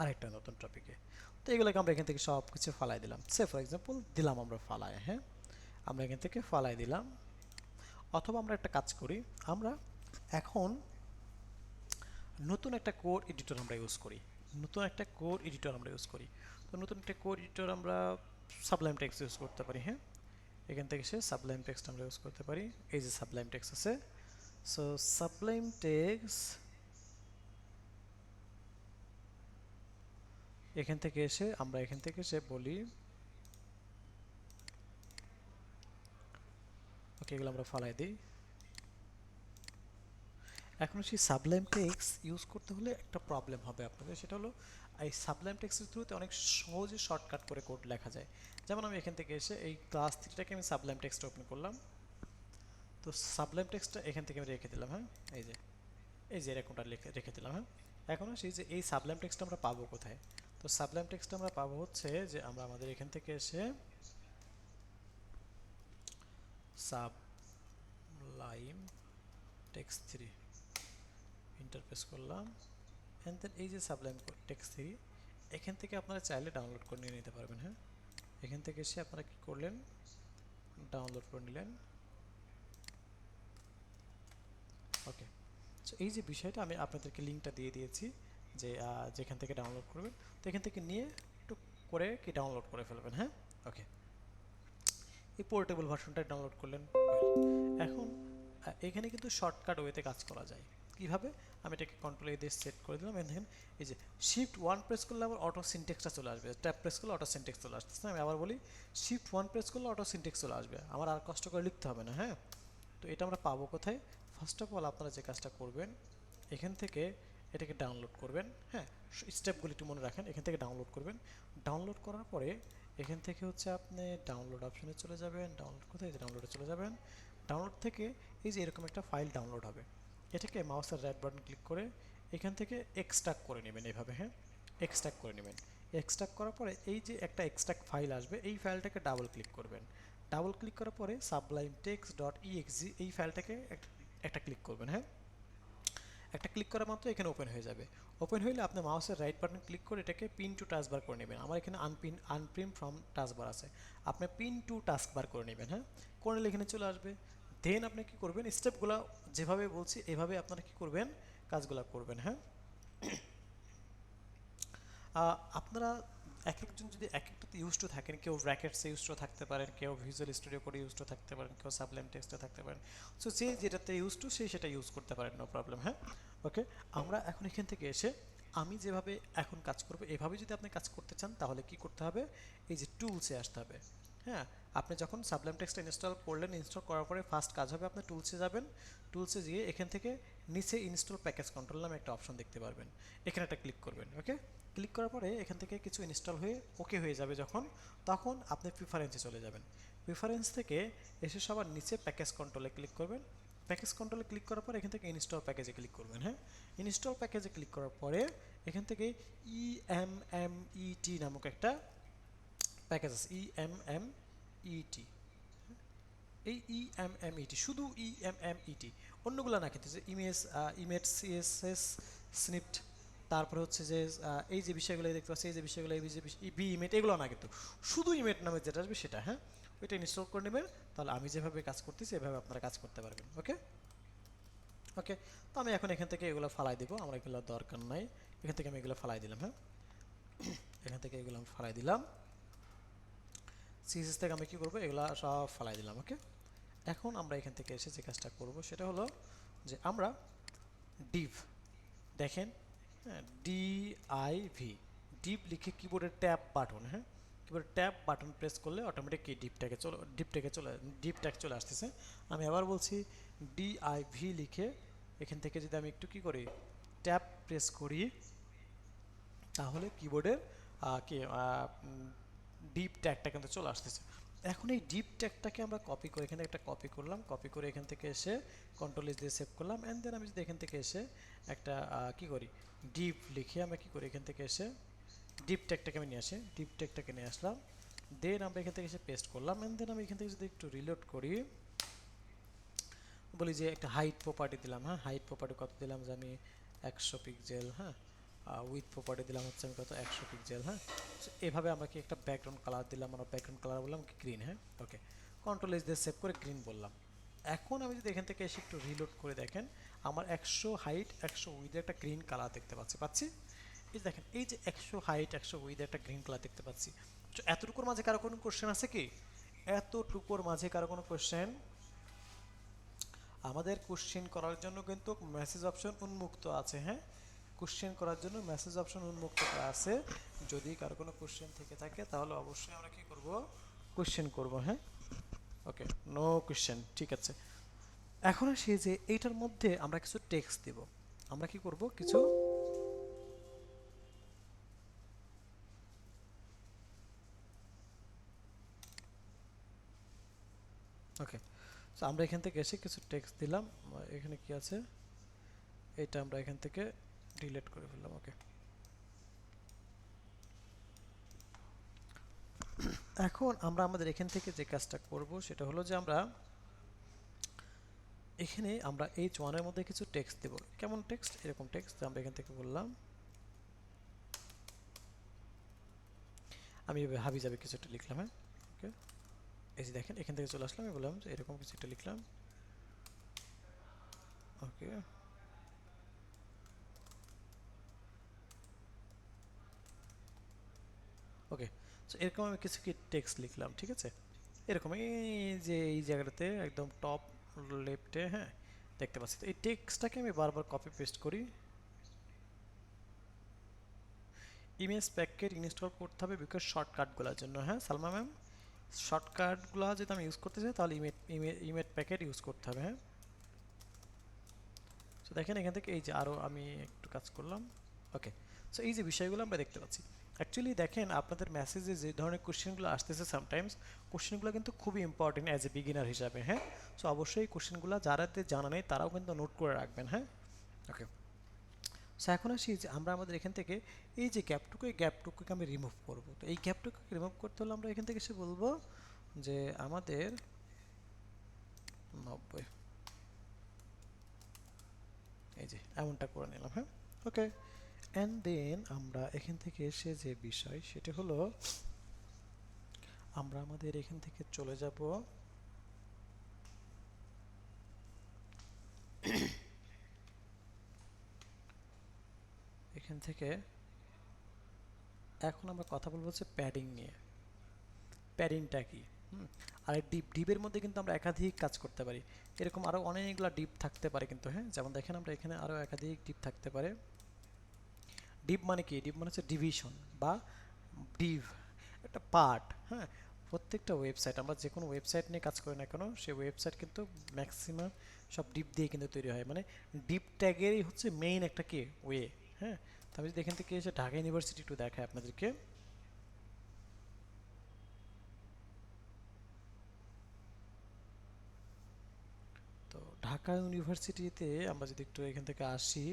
আরেকটা নতুন টপিকে। তো এগুলোকে আমরা এখান থেকে সব কিছু ফালাই দিলাম, সে ফর এক্সাম্পল দিলাম আমরা ফালায়। হ্যাঁ, আমরা এখান থেকে ফালাই দিলাম, অথবা আমরা একটা কাজ করি, আমরা এখন নতুন একটা কোড এডিটর আমরা ইউজ করি, নতুন একটা কোড এডিটর আমরা ইউজ করি। তো নতুন একটা কোড এডিটর আমরা সাবলাইম টেক্সট ইউজ করতে পারি। হ্যাঁ, এখান থেকে সে সাবলাইম টেক্সট আমরা ইউজ করতে পারি। এই যে সাবলাইম টেক্সট আছে, সো সাবলাইম টেক্সট এখান থেকে এসে আমরা এখান থেকে এসে বলি, ওকে, এগুলো আমরা ফালাই দিই। এখন সেই সাবলাইম টেক্সট ইউজ করতে হলে একটা প্রবলেম হবে আপনাদের, সেটা হলো এই সাবলাইম টেক্সটের থ্রুতে অনেক সহজে শর্টকাট করে কোড লেখা যায়। যেমন আমি এখান থেকে এসে এই ক্লাস 3টাকে আমি সাবলাইম টেক্সট ওপেন করলাম, তো সাবলাইম টেক্সটটা এখান থেকে আমি রেখে দিলাম। হ্যাঁ, এই যে এরকমটা রেখে দিলাম। হ্যাঁ, এখন আসি যে এই সাবলাইম টেক্সটটা আমরা পাবো কোথায়। তো সাবলাইম টেক্সটটা আমরা পাবো হচ্ছে যে আমরা আমাদের এখান থেকে এসে সাবলাইম টেক্সট 3 ইন্টারফেস করলাম, অ্যান্ড দেন এই যে সাবলাইম টেক্সট 3 এখান থেকে আপনারা চাইলে ডাউনলোড করে নিয়ে নিতে পারবেন। হ্যাঁ, এখান থেকে এসে আপনারা কি করলেন, ডাউনলোড করে নিলেন। ওকে, সো এই যে বিষয়টা আমি আপনাদেরকে লিঙ্কটা দিয়ে দিয়েছি, যে যেখান থেকে ডাউনলোড করবেন, তো এখান থেকে নিয়ে একটু করে কি ডাউনলোড করে ফেলবেন। হ্যাঁ, ওকে, এই পোর্টেবল ভার্সনটা ডাউনলোড করলেন। এখন এখানে কিন্তু শর্টকাট ওয়েতে কাজ করা যায়। কিভাবে, আমি এটাকে কন্ট্রোল এ দিয়ে সেট করে দিলাম, দেখেন এই যে শিফট 1 প্রেস করলে আবার অটো সিনটেক্সটা চলে আসবে, ট্যাব প্রেস করলে অটো সিনটেক্স চলে আসতেছে। আমি আবার বলি, শিফট 1 প্রেস করলে অটো সিনটেক্স চলে আসবে, আমার আর কষ্ট করে লিখতে হবে না। হ্যাঁ, তো এটা আমরা পাবো কোথায়? ফার্স্ট অফ অল আপনারা যে কাজটা করবেন, এখান থেকে এটাকে ডাউনলোড করবেন। হ্যাঁ, স্টেপগুলি একটু মনে রাখেন, এখান থেকে ডাউনলোড করবেন। ডাউনলোড করার পরে এখান থেকে হচ্ছে আপনি ডাউনলোড অপশনে চলে যাবেন, ডাউনলোড কোথায়, ডাউনলোডে চলে যাবেন। ডাউনলোড থেকে এই যে এরকম একটা ফাইল ডাউনলোড হবে, এটাকে মাউসের রাইট বাটন ক্লিক করে এখান থেকে এক্সট্রাক্ট করে নেবেন এইভাবে। হ্যাঁ, এক্সট্রাক্ট করে নেবেন। এক্সট্রাক্ট করার পরে এই যে একটা এক্সট্রাক্ট ফাইল আসবে, এই ফাইলটাকে ডাবল ক্লিক করবেন। ডাবল ক্লিক করার পরে সাবলাইম টেক্সট ডট ইএক্সজি এই ফাইলটাকে একটা ক্লিক করবেন। হ্যাঁ, একটা ক্লিক করা মাত্র এখানে ওপেন হয়ে যাবে। ওপেন হইলে আপনি মাউসের রাইট বাটন ক্লিক করে এটাকে পিন টু টাস্কবার করে নেবেন। আমার এখানে আনপিন ফ্রম টাস্কবার আছে, আপনি পিন টু টাস্কবার করে নেবেন। হ্যাঁ, করে নিলে এখানে চলে আসবে। দেন আপনি কি করবেন, স্টেপগুলো যেভাবে বলছি এভাবে আপনারা কি করবেন, কাজগুলো করবেন। হ্যাঁ, আপনারা এক একজন যদি এক একটাতে ইউজ টু থাকেন, কেউ ব্র্যাকেটসে ইউজ টু থাকতে পারেন, কেউ ভিজুয়াল স্টুডিও করে ইউজ টু থাকতে পারেন, কেউ সাবলাইম টেক্সটে থাকতে পারেন। সো যে যেটাতে ইউজ টু সে সেটা ইউজ করতে পারেন, নো প্রবলেম। হ্যাঁ, ওকে, আমরা এখন এখান থেকে এসে আমি যেভাবে এখন কাজ করব এভাবে যদি আপনি কাজ করতে চান তাহলে কি করতে হবে, এই যে টুলসে আসতে হবে। হ্যাঁ, আপনি যখন সাবলাইম টেক্সট ইনস্টল করলেন, ইনস্টল করার পরে ফার্স্ট কাজ হবে আপনি টুলসে যাবেন। টুলসে গিয়ে এখান থেকে নিচে ইনস্টল প্যাকেজ কন্ট্রোল নামে একটা অপশন দেখতে পারবেন, এখানে একটা ক্লিক করবেন। ওকে, ক্লিক করার পরে এখান থেকে কিছু ইনস্টল হয়ে ওকে হয়ে যাবে যখন, তখন আপনি প্রিফারেন্সে চলে যাবেন। প্রিফারেন্স থেকে এসে সবার নিচে প্যাকেজ কন্ট্রোলে ক্লিক করবেন। প্যাকেজ কন্ট্রোলে ক্লিক করার পর এখান থেকে ইনস্টল প্যাকেজে ক্লিক করবেন। হ্যাঁ, ইনস্টল প্যাকেজে ক্লিক করার পরে এখান থেকে ইএমএমইটি নামক একটা প্যাকেজ আছে, ইএমএমইটি। এই ইএমএমইটি, শুধু ইএমএমইটি, অন্যগুলো না, কিন্তু যে ইমেজ সিএসএস স্নিপ্ট, তারপরে হচ্ছে যে এই যে বিষয়গুলো দেখতে পাচ্ছি, এই যে বিষয়গুলো, এই যে বি ইমেট, এগুলো না, কিন্তু শুধু ইমেট নামে যেটা আসবে সেটা। হ্যাঁ, ওইটা ইনস্টল করে নেবেন, তাহলে আমি যেভাবে কাজ করতেছি এভাবে আপনারা কাজ করতে পারবেন। ওকে, ওকে, তো আমি এখন এখান থেকে এগুলো ফালাই দিব, আমার এগুলো দরকার নাই। এখান থেকে আমি এগুলো ফালাই দিলাম। হ্যাঁ, এখান থেকে এগুলো আমি ফালাই দিলাম। সিএসএস থেকে আমি কি করব, এগুলো সব ফালাই দিলাম। ওকে, এখন আমরা এখান থেকে এসে যে কাজটা করব সেটা হলো যে আমরা ডিভ, দেখেন, হ্যাঁ, DIV, ডিভ লিখে কিবোর্ডের ট্যাব বাটন, হ্যাঁ, কিবোর্ডের ট্যাব বাটন প্রেস করলে অটোমেটিক এই ডিপ ট্যাগ চলে আসতেছে। আমি আবার বলছি, DIV লিখে এখান থেকে যদি আমি একটু কি করি, ট্যাব প্রেস করি, তাহলে কিবোর্ডের কি ডিপ ট্যাগটা কিন্তু চলে আসতেছে। এখন এই ডিপ ট্যাগটাকে আমরা কপি করে এখানে একটা কপি করলাম, কপি করে এখান থেকে এসে কন্ট্রোল এস দিয়ে সেভ করলাম। অ্যান্ড দেন আমি যদি এখান থেকে এসে একটা কি করি, ডিপ লিখে আমরা কি করি, এখান থেকে এসে ডিপ ট্যাগটাকে আমি নিয়ে আসি, ডিপ ট্যাগটাকে নিয়ে আসলাম। দেন আমরা এখান থেকে এসে পেস্ট করলাম। অ্যান্ড দেন আমি এখান থেকে যদি একটু রিলোড করি, বলি যে একটা হাইট প্রপার্টি দিলাম। হ্যাঁ, হাইট প্রপার্টি কত দিলাম যে আমি 100 পিক্সেল। হ্যাঁ, উইথ প্রপার্টি দিলাম হচ্ছে আমি কত 100 পিক্সেল। হ্যাঁ, সো এভাবে আমরা কি একটা ব্যাকগ্রাউন্ড কালার দিলাম, আমরা ব্যাকগ্রাউন্ড কালার বললাম কি গ্রিন। হ্যাঁ, ওকে, কন্ট্রোল এস দিয়ে সেভ করে গ্রিন বললাম। এখন আমি যদি এখান থেকে এসে একটু রিলোড করে দেখেন, আমার 100 হাইট 100 উইথ একটা গ্রিন কালার দেখতে পাচ্ছি। এই যে দেখেন, এই যে 100 হাইট 100 উইথ একটা গ্রিন কালার দেখতে পাচ্ছি। তো এতটুকুর মাঝে কারো কোনো কোশ্চেন আছে কি? এতটুকুর মাঝে কারো কোনো কোশ্চেন? আমাদের কোশ্চেন করার জন্য কিন্তু মেসেজ অপশন উন্মুক্ত আছে। হ্যাঁ, কোশ্চেন করার জন্য মেসেজ অপশন উন্মুক্ত করা আছে। যদি কারো কোনো কোশ্চেন থেকে থাকে তাহলে অবশ্যই আমরা কি করব, কোশ্চেন করব। হ্যাঁ, ওকে, নো কোশ্চেন, ঠিক আছে। এখন আসি যে এইটার মধ্যে আমরা কিছু টেক্সট দেব। আমরা কি করব, কিছু ওকে, সো আমরা এখান থেকে এসে কিছু টেক্সট দিলাম। এখানে কি আছে, এটা আমরা এখান থেকে ডিলিট করে ফেললাম। ওকে, এখন আমরা আমাদের এখান থেকে যে কাজটা করব সেটা হলো যে আমরা এখানে আমরা H1 এর মধ্যে কিছু টেক্সট দেব। কেমন টেক্সট? এরকম টেক্সট আমরা এখান থেকে বললাম, আমি হাবি যাবে কিছু একটা লিখলাম। হ্যাঁ, ওকে, এই যে দেখেন এখান থেকে চলে আসলাম, আমি বললাম যে এরকম কিছু একটা লিখলাম। ওকে, ওকে, সো এরকম আমি কিছু কি টেক্সট লিখলাম, ঠিক আছে। এরকম এই যে এই জায়গাটাতে একদম টপ লেফটে, হ্যাঁ, দেখতে পাচ্ছি। তো এই টেক্সটটাকে আমি বারবার কপি পেস্ট করি। ইমেজ প্যাকেট ইনস্টল করতে হবে বিকজ শর্টকাটগুলোর জন্য। হ্যাঁ সালমা ম্যাম, শর্টকাটগুলো যদি আমি ইউজ করতে চাই তাহলে ইমেজ প্যাকেট ইউজ করতে হবে। হ্যাঁ, সো দেখেন এখান থেকে এই যে আরও আমি একটু কাজ করলাম। ওকে, সো এই যে বিষয়গুলো আমরা দেখতে পাচ্ছি। অ্যাকচুয়ালি দেখেন আপনাদের মেসেজে যে ধরনের কোশ্চেনগুলো আসতেছে সামটাইমস, কোশ্চেনগুলো কিন্তু খুবই ইম্পর্টেন্ট অ্যাজ এ বিগিনার হিসাবে। হ্যাঁ, সো অবশ্যই কোশ্চেনগুলো যারাতে জানা নেই তারাও কিন্তু নোট করে রাখবেন। হ্যাঁ, ওকে, সো এখন আসি যে আমরা আমাদের এখান থেকে এই যে গ্যাপটুকু, এই গ্যাপটুকুকে আমি রিমুভ করব। তো এই গ্যাপটুকুকে রিমুভ করতে হলে আমরা এখান থেকে এসে বলবো যে আমাদের 90, এই যে এমনটা করে নিলাম। হ্যাঁ, ওকে, অ্যান্ড দেন আমরা এখান থেকে এসে যে বিষয় সেটা হলো আমরা আমাদের এখান থেকে চলে যাব এখান থেকে। এখন আমরা কথা বলবো হচ্ছে প্যাডিং নিয়ে। প্যাডিংটা কি? আর এই ডিপের মধ্যে কিন্তু আমরা একাধিক কাজ করতে পারি। এরকম আরও অনেকগুলো ডিপ থাকতে পারে কিন্তু। হ্যাঁ, যেমন দেখেন আমরা এখানে আরও একাধিক ডিপ থাকতে পারে। ডিপ মানে কি? ডিপ মানে হচ্ছে ডিভিশন বা ডিভ, একটা পার্ট। হ্যাঁ, প্রত্যেকটা ওয়েবসাইট, আমরা যে কোনো ওয়েবসাইট নিয়ে কাজ করি না কেন, সেই ওয়েবসাইট কিন্তু ম্যাক্সিমাম সব ডিপ দিয়ে কিন্তু তৈরি হয়। মানে ডিপ ট্যাগেরই হচ্ছে মেইন একটা কি ওয়ে। হ্যাঁ, তো আমি যদি এখান থেকে এসে ঢাকা ইউনিভার্সিটি একটু দেখাই আপনাদেরকে। তো ঢাকা ইউনিভার্সিটিতে আমরা যদি একটু এখান থেকে আসি,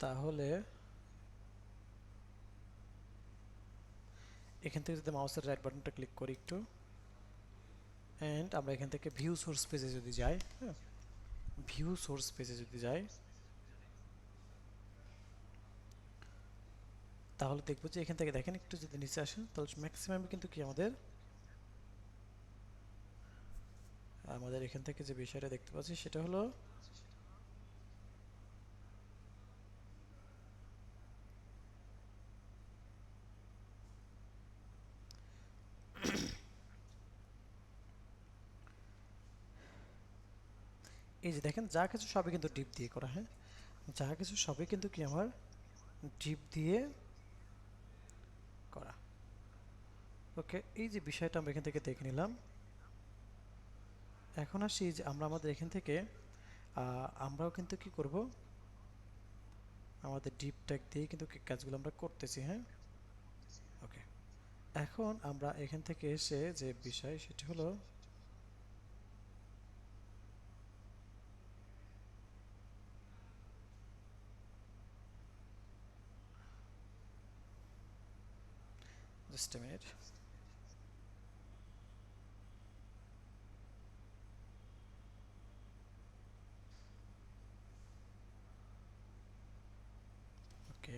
তাহলে এখান থেকে যদি মাউসের রাইট বাটনটা ক্লিক করি একটু, অ্যান্ড আমরা এখান থেকে ভিউ সোর্স পেজে যদি যাই, হ্যাঁ, ভিউ সোর্স পেজে যদি যাই, তাহলে দেখবো যে এখান থেকে দেখেন একটু যদি নিচে আসেন তাহলে ম্যাক্সিমাম কিন্তু কি আমাদের আমাদের এখান থেকে যে বিষয়টা দেখতে পাচ্ছি সেটা হলো এই যে দেখেন যা কিছু সবই কিন্তু ডিপ দিয়ে করা, হ্যাঁ, যা কিছু সবই কিন্তু কি আমার ডিপ দিয়ে করা। ওকে, এই যে বিষয়টা আমরা এখান থেকে দেখে নিলাম। এখন আসি যে আমরা আমাদের এখান থেকে আমরাও কিন্তু কি করব, আমাদের ডিপ ট্যাগ দিয়ে কিন্তু কাজগুলো আমরা করতেছি, হ্যাঁ। ওকে, এখন আমরা এখান থেকে এসে যে বিষয় সেটি হলো জাস্ট এ মিনিট। ওকে,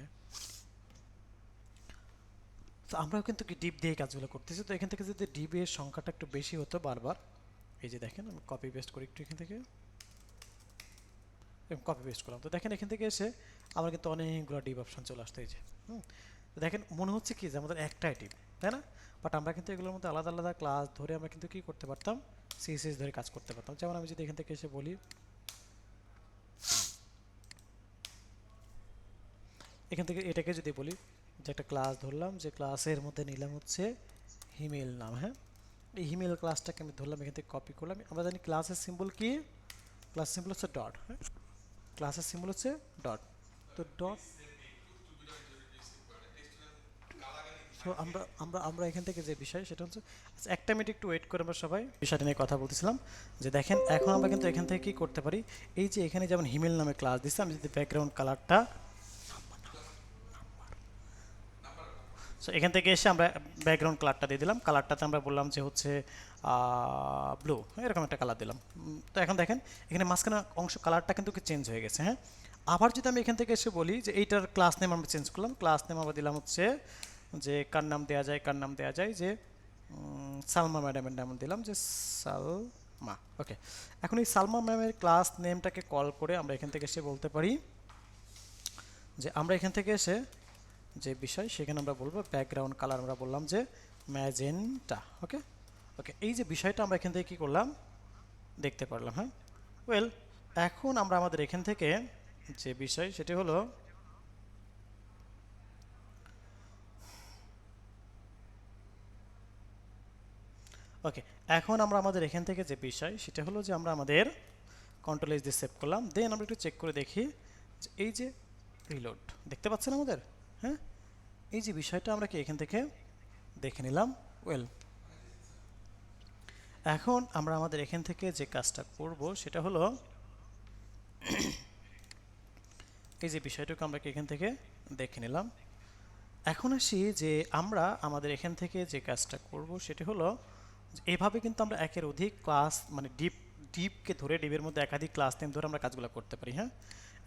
তো আমরাও কিন্তু কি ডিপ দিয়ে কাজগুলো করতেছি। তো এখান থেকে যদি ডিপের সংখ্যাটা একটু বেশি হতো বারবার, এই যে দেখেন আমি কপি পেস্ট করি একটু এখান থেকে, কপি পেস্ট করলাম, তো দেখেন এখান থেকে এসে আমার কিন্তু অনেকগুলো ডিপ অপশন চলে আসতো এই যে। তো দেখেন মনে হচ্ছে কি যে আমাদের একটাই ডিপ, তাই না? বাট আমরা কিন্তু এগুলোর মধ্যে আলাদা আলাদা ক্লাস ধরে আমরা কিন্তু কি করতে পারতাম, সিএসএস ধরে কাজ করতে পারতাম। যেমন আমি যদি এখান থেকে এসে বলি, এখান থেকে এটাকে যদি বলি যে একটা ক্লাস ধরলাম, যে ক্লাসের মধ্যে নিলাম হচ্ছে হিমেল নাম, হ্যাঁ, এই হিমেল ক্লাসটাকে আমি ধরলাম, এখান থেকে কপি করলাম। আমরা জানি ক্লাসের সিম্বল কি, ক্লাস সিম্বল হচ্ছে ডট, হ্যাঁ, ক্লাসের সিম্বল হচ্ছে ডট। তো ডট, তো আমরা আমরা আমরা এখান থেকে যে বিষয় সেটা হচ্ছে, আচ্ছা একটা মিনিট একটু ওয়েট করে, আমরা সবাই বিষয়টা নিয়ে কথা বলতেছিলাম। যে দেখেন এখন আমরা কিন্তু এখান থেকে কি করতে পারি, এই যে এখানে যেমন হিমেল নামে ক্লাস দিচ্ছে, আমি যদি ব্যাকগ্রাউন্ড কালারটা, সো এখান থেকে এসে আমরা ব্যাকগ্রাউন্ড কালারটা দিয়ে দিলাম, কালারটাতে আমরা বললাম যে হচ্ছে ব্লু, এরকম একটা কালার দিলাম। তো এখন দেখেন এখানে মাঝখানে অংশ কালারটা কিন্তু চেঞ্জ হয়ে গেছে, হ্যাঁ। আবার যদি আমি এখান থেকে এসে বলি যে এইটার ক্লাস নেম আমরা চেঞ্জ করলাম, ক্লাস নেম আমরা দিলাম হচ্ছে যে কার নাম দেওয়া যায়, কার নাম দেওয়া যায়, যে সালমা ম্যাডামের নাম দিলাম যে সালমা। ওকে, এখন এই সালমা ম্যামের ক্লাস নেমটাকে কল করে আমরা এখান থেকে এসে বলতে পারি যে আমরা এখান থেকে এসে যে বিষয় সেখানে আমরা বলবো ব্যাকগ্রাউন্ড কালার আমরা বললাম যে ম্যাজেন্টা। ওকে, ওকে, এই যে বিষয়টা আমরা এখান থেকে কী করলাম দেখতে পারলাম, হ্যাঁ। ওয়েল, এখন আমরা আমাদের এখান থেকে যে বিষয় সেটি হলো, ওকে, এখন আমরা আমাদের এখান থেকে যে বিষয় সেটা হলো যে আমরা আমাদের কন্ট্রোল এস দিয়ে সেভ করলাম। দেন আমরা একটু চেক করে দেখি যে এই যে রিলোড দেখতে পাচ্ছেন আমাদের, হ্যাঁ, এই যে বিষয়টা আমরা কি এখান থেকে দেখে নিলাম। ওয়েল, এখন আমরা আমাদের এখান থেকে যে কাজটা করব সেটা হলো এই যে বিষয়টাকে আমরা কি এখান থেকে দেখে নিলাম। এখন আসি যে আমরা আমাদের এখান থেকে যে কাজটা করব সেটা হলো এভাবে কিন্তু আমরা একের অধিক ক্লাস মানে ডিপকে ধরে ডিপের মধ্যে একাধিক ক্লাস নেম ধরে আমরা কাজগুলো করতে পারি, হ্যাঁ।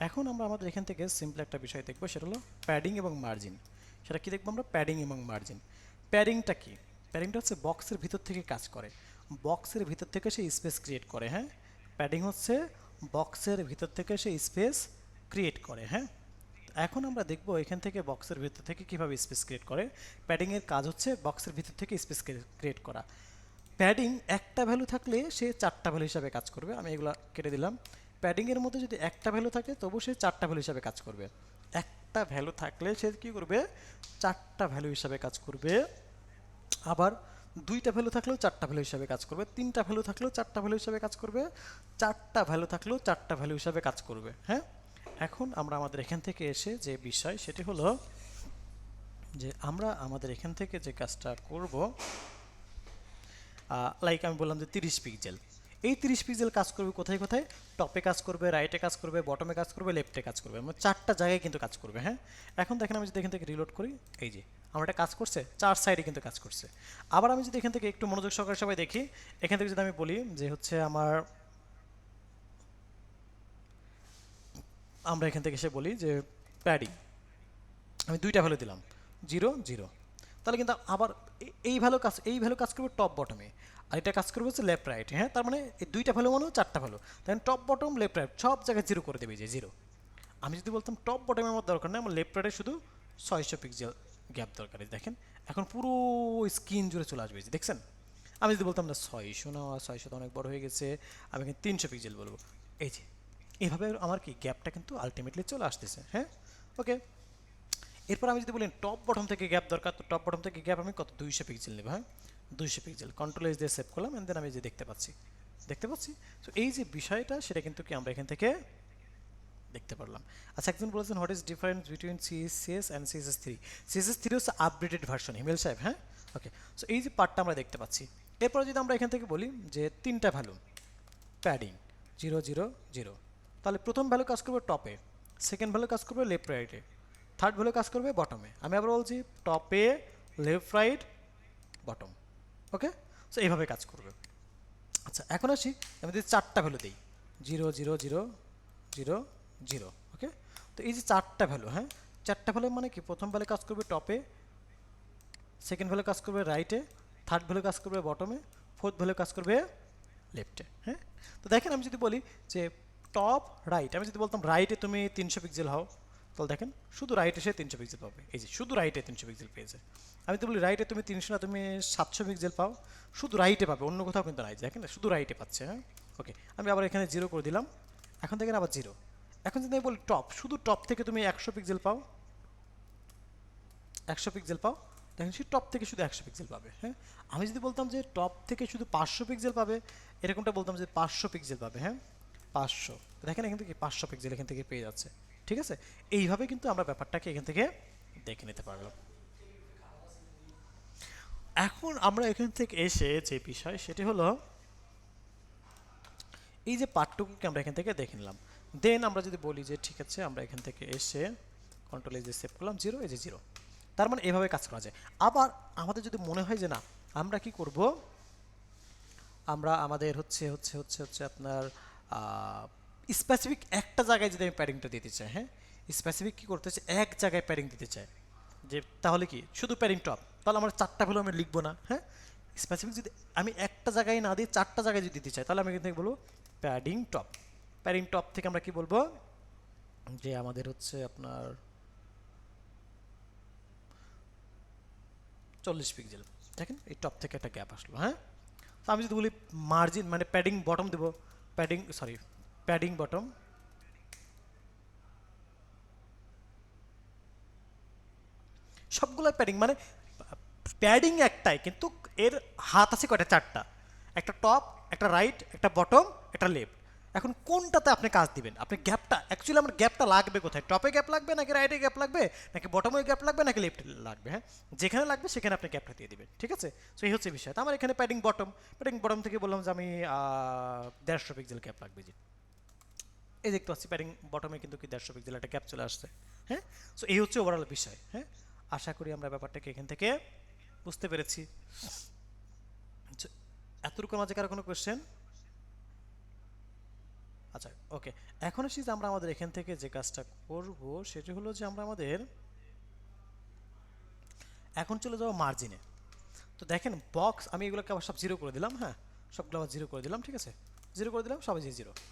এখন আমরা আমাদের এখান থেকে সিম্পল একটা বিষয় দেখব, সেটা হলো প্যাডিং এবং মার্জিন। সেটা কি দেখবো আমরা, প্যাডিং এবং মার্জিন। প্যাডিংটা কি, প্যাডিংটা হচ্ছে বক্সের ভিতর থেকে কাজ করে, বক্সের ভিতর থেকে সে স্পেস ক্রিয়েট করে, হ্যাঁ। প্যাডিং হচ্ছে বক্সের ভিতর থেকে সে স্পেস ক্রিয়েট করে, হ্যাঁ। এখন আমরা দেখব এখান থেকে বক্সের ভিতর থেকে কিভাবে স্পেস ক্রিয়েট করে। প্যাডিংয়ের কাজ হচ্ছে বক্সের ভিতর থেকে স্পেস ক্রিয়েট করা। প্যাডিং একটা ভ্যালু থাকলে সে চারটা ভ্যালু হিসাবে কাজ করবে, আমি এগুলো কেটে দিলাম। প্যাডিংয়ের মধ্যে যদি একটা ভ্যালু থাকে তবু সে চারটা ভ্যালু হিসাবে কাজ করবে। একটা ভ্যালু থাকলে সে কী করবে, চারটা ভ্যালু হিসাবে কাজ করবে। আবার দুইটা ভ্যালু থাকলেও চারটা ভ্যালু হিসাবে কাজ করবে, তিনটা ভ্যালু থাকলেও চারটা ভ্যালু হিসাবে কাজ করবে, চারটা ভ্যালু থাকলেও চারটা ভ্যালু হিসাবে কাজ করবে, হ্যাঁ। এখন আমরা আমাদের এখান থেকে এসে যে বিষয় সেটি হলো যে আমরা আমাদের এখান থেকে যে কাজটা করব, লাইক আমি বললাম যে 30 পিক্সেল, এই 30 পিক্সেল কাজ করবে কোথায় কোথায়, টপে কাজ করবে, রাইটে কাজ করবে, বটমে কাজ করবে, লেফটে কাজ করবে, মানে চারটা জায়গায় কিন্তু কাজ করবে, হ্যাঁ। এখন দেখেন আমি যদি এখান থেকে রিলোড করি, এই যে আমার এটা কাজ করছে, চার সাইডে কিন্তু কাজ করছে। আবার আমি যদি এখান থেকে একটু মনোযোগ সহকারে সবাই দেখি, এখান থেকে যদি আমি বলি যে হচ্ছে আমরা এখান থেকে এসে বলি যে প্যাডিং, আমি দুইটা ভ্যালু দিলাম, 0 0, তাহলে কিন্তু আবার এই ভ্যালু কাজ করবে টপ বটমে। আর এটা কাজ করবে হচ্ছে লেফট রাইট, হ্যাঁ, তার মানে এই দুইটা ভ্যালু মানে চারটা ভ্যালু, দেন টপ বটম লেফট রাইট সব জায়গায় জিরো করে দেবে, যে জিরো। আমি যদি বলতাম টপ বটমে আমার দরকার নেই, আমার লেফট রাইটে শুধু 600 পিক্সেল গ্যাপ দরকার, দেখেন এখন পুরো স্ক্রিন জুড়ে চলে আসবে, যে দেখছেন। আমি যদি বলতাম না 600 না, 600 তো অনেক বড় হয়ে গেছে, আমি কিন্তু 300 পিক্সেল বলবো, এই যে এইভাবে আমার কি গ্যাপটা কিন্তু আলটিমেটলি চলে আসতেছে, হ্যাঁ। ওকে, এরপর আমি যদি বলি টপ বটম থেকে গ্যাপ দরকার, তো টপ বটম থেকে গ্যাপ আমি কত 200 পিক্সেল নেব, হ্যাঁ 200 পিক্সেল, কন্ট্রোল এস দিয়ে সেভ করলাম, এন্ড দেন আমি যে দেখতে পাচ্ছি। তো এই যে বিষয়টা সেটা কিন্তু কি আমরা এখান থেকে দেখতে পারলাম। আচ্ছা, একজন বলেছেন what is difference between CSS and CSS three. CSS three হচ্ছে আপডেটেড ভার্সন, হিমেল সাহেব, হ্যাঁ। ওকে, সো এই যে পার্টটা আমরা দেখতে পাচ্ছি। এরপর যদি আমরা এখান থেকে বলি যে তিনটা ভ্যালু প্যাডিং 0 0 0, তাহলে প্রথম ভ্যালু কাজ করবে টপে, সেকেন্ড ভ্যালু কাজ করবে লেফট রাইটে, থার্ড ভ্যালু কাজ করবে বটমে। আমি আবার বলছি টপে লেফট রাইট বটম। ওকে, সো এইভাবে কাজ করবে। আচ্ছা, এখন আসি আমি যদি চারটা ভ্যালু দিই 0 0 0 0 0। ওকে, তো এই যে চারটা ভ্যালু, হ্যাঁ চারটা ভ্যালু মানে কি, প্রথম ভ্যালু কাজ করবে টপে, সেকেন্ড ভ্যালু কাজ করবে রাইটে, থার্ড ভ্যালু কাজ করবে বটমে, ফোর্থ ভ্যালু কাজ করবে লেফটে, হ্যাঁ। তো দেখেন আমি যদি বলি যে টপ রাইট, আমি যদি বলতাম রাইটে তুমি 300 পিক্সেল হও, তাহলে দেখেন শুধু রাইটে সে 300 পিক্সেল পাবে, এই যে শুধু রাইটে 300 পিক্সেল পেয়েছে। আমি তো বলি রাইটে তুমি 300 না, তুমি 700 পিক্সেল পাও, শুধু রাইটে পাবে, অন্য কোথাও কিন্তু নাই, দেখেন শুধু রাইটে পাচ্ছে, হ্যাঁ। ওকে, আমি আবার এখানে জিরো করে দিলাম, এখন দেখেন আবার জিরো। এখন যদি আমি বলি টপ, শুধু টপ থেকে তুমি 100 পিক্সেল পাও, 100 পিক্সেল পাও, দেখেন সে টপ থেকে শুধু 100 পিক্সেল পাবে, হ্যাঁ। আমি যদি বলতাম যে টপ থেকে শুধু 500 পিক্সেল পাবে, এরকমটা বলতাম যে 500 পিক্সেল পাবে, হ্যাঁ 500, দেখেন এখান থেকে 500 পিক্সেল এখান থেকে পেয়ে যাচ্ছে, ঠিক আছে। এইভাবে কিন্তু আমরা ব্যাপারটাকে এখান থেকে দেখে নিতে পারলাম। এখন আমরা এখান থেকে এসে যে বিষয় সেটি হলো এই যে পার্টটুকুকে আমরা এখান থেকে দেখে নিলাম, দেন আমরা যদি বলি যে ঠিক আছে আমরা এখান থেকে এসে কন্ট্রোল এজ সেভ করলাম জিরো, এই যে জিরো, তার মানে এভাবে কাজ করা যায়। আবার আমাদের যদি মনে হয় যে না আমরা কি করব, আমরা আমাদের হচ্ছে হচ্ছে হচ্ছে হচ্ছে আপনার স্পেসিফিক একটা জায়গায় যদি আমি প্যাডিংটা দিতে চাই, হ্যাঁ স্পেসিফিক কী করতে চাই, এক জায়গায় প্যাডিং দিতে চাই, যে তাহলে কি শুধু প্যাডিং টপ, তাহলে আমার চারটা ভ্যালু আমি লিখবো না, হ্যাঁ স্পেসিফিক যদি আমি একটা জায়গায় না দিয়ে চারটা জায়গায় যদি দিতে চাই, তাহলে আমি কিন্তু বলবো প্যাডিং টপ। প্যাডিং টপ থেকে আমরা কি বলবো যে আমাদের হচ্ছে আপনার 40 পিক্সেল, দেখেন এই টপ থেকে একটা গ্যাপ আসলো, হ্যাঁ। তো আমি যদি বলি মার্জিন মানে প্যাডিং বটম দেবো, প্যাডিং বটম, সবগুলো প্যাডিং মানে প্যাডিং একটাই কিন্তু এর হাত আছে কয়টা, চারটা, একটা টপ, একটা রাইট, একটা বটম, একটা লেফট। এখন কোনটাতে আপনি কাজ দিবেন, আপনি গ্যাপটা অ্যাকচুয়ালি আমার গ্যাপটা লাগবে কোথায়, টপে গ্যাপ লাগবে নাকি রাইটে গ্যাপ লাগবে নাকি বটমে গ্যাপ লাগবে নাকি লেফটে লাগবে, হ্যাঁ যেখানে লাগবে সেখানে আপনি গ্যাপটা দিয়ে দিবেন, ঠিক আছে। সো এই হচ্ছে বিষয়। তো আমার এখানে প্যাডিং বটম থেকে বললাম যে আমি 150 পিক্সেল গ্যাপ লাগবে, যে এই দেখতে পাচ্ছি প্যাডিং বটমে কিন্তু কি 150 পিক্সেল একটা গ্যাপ চলে আসছে, হ্যাঁ। সো এই হচ্ছে ওভারঅল বিষয়, হ্যাঁ। আশা করি আমরা ব্যাপারটাকে এখান থেকে বুঝতে পেরেছি। আচ্ছা, এতটুকু মাঝে কারো কোনো কোয়েশ্চেন? আচ্ছা, ওকে, এখন আসি যে আমরা আমাদের এখান থেকে যে কাজটা করব সেটি হলো যে আমরা আমাদের এখন চলে যাবো মার্জিনে। তো দেখেন বক্স আমি এগুলোকে আবার সব জিরো করে দিলাম, হ্যাঁ সবগুলো আবার জিরো করে দিলাম, ঠিক আছে, জিরো করে দিলাম সবাই যে জিরো।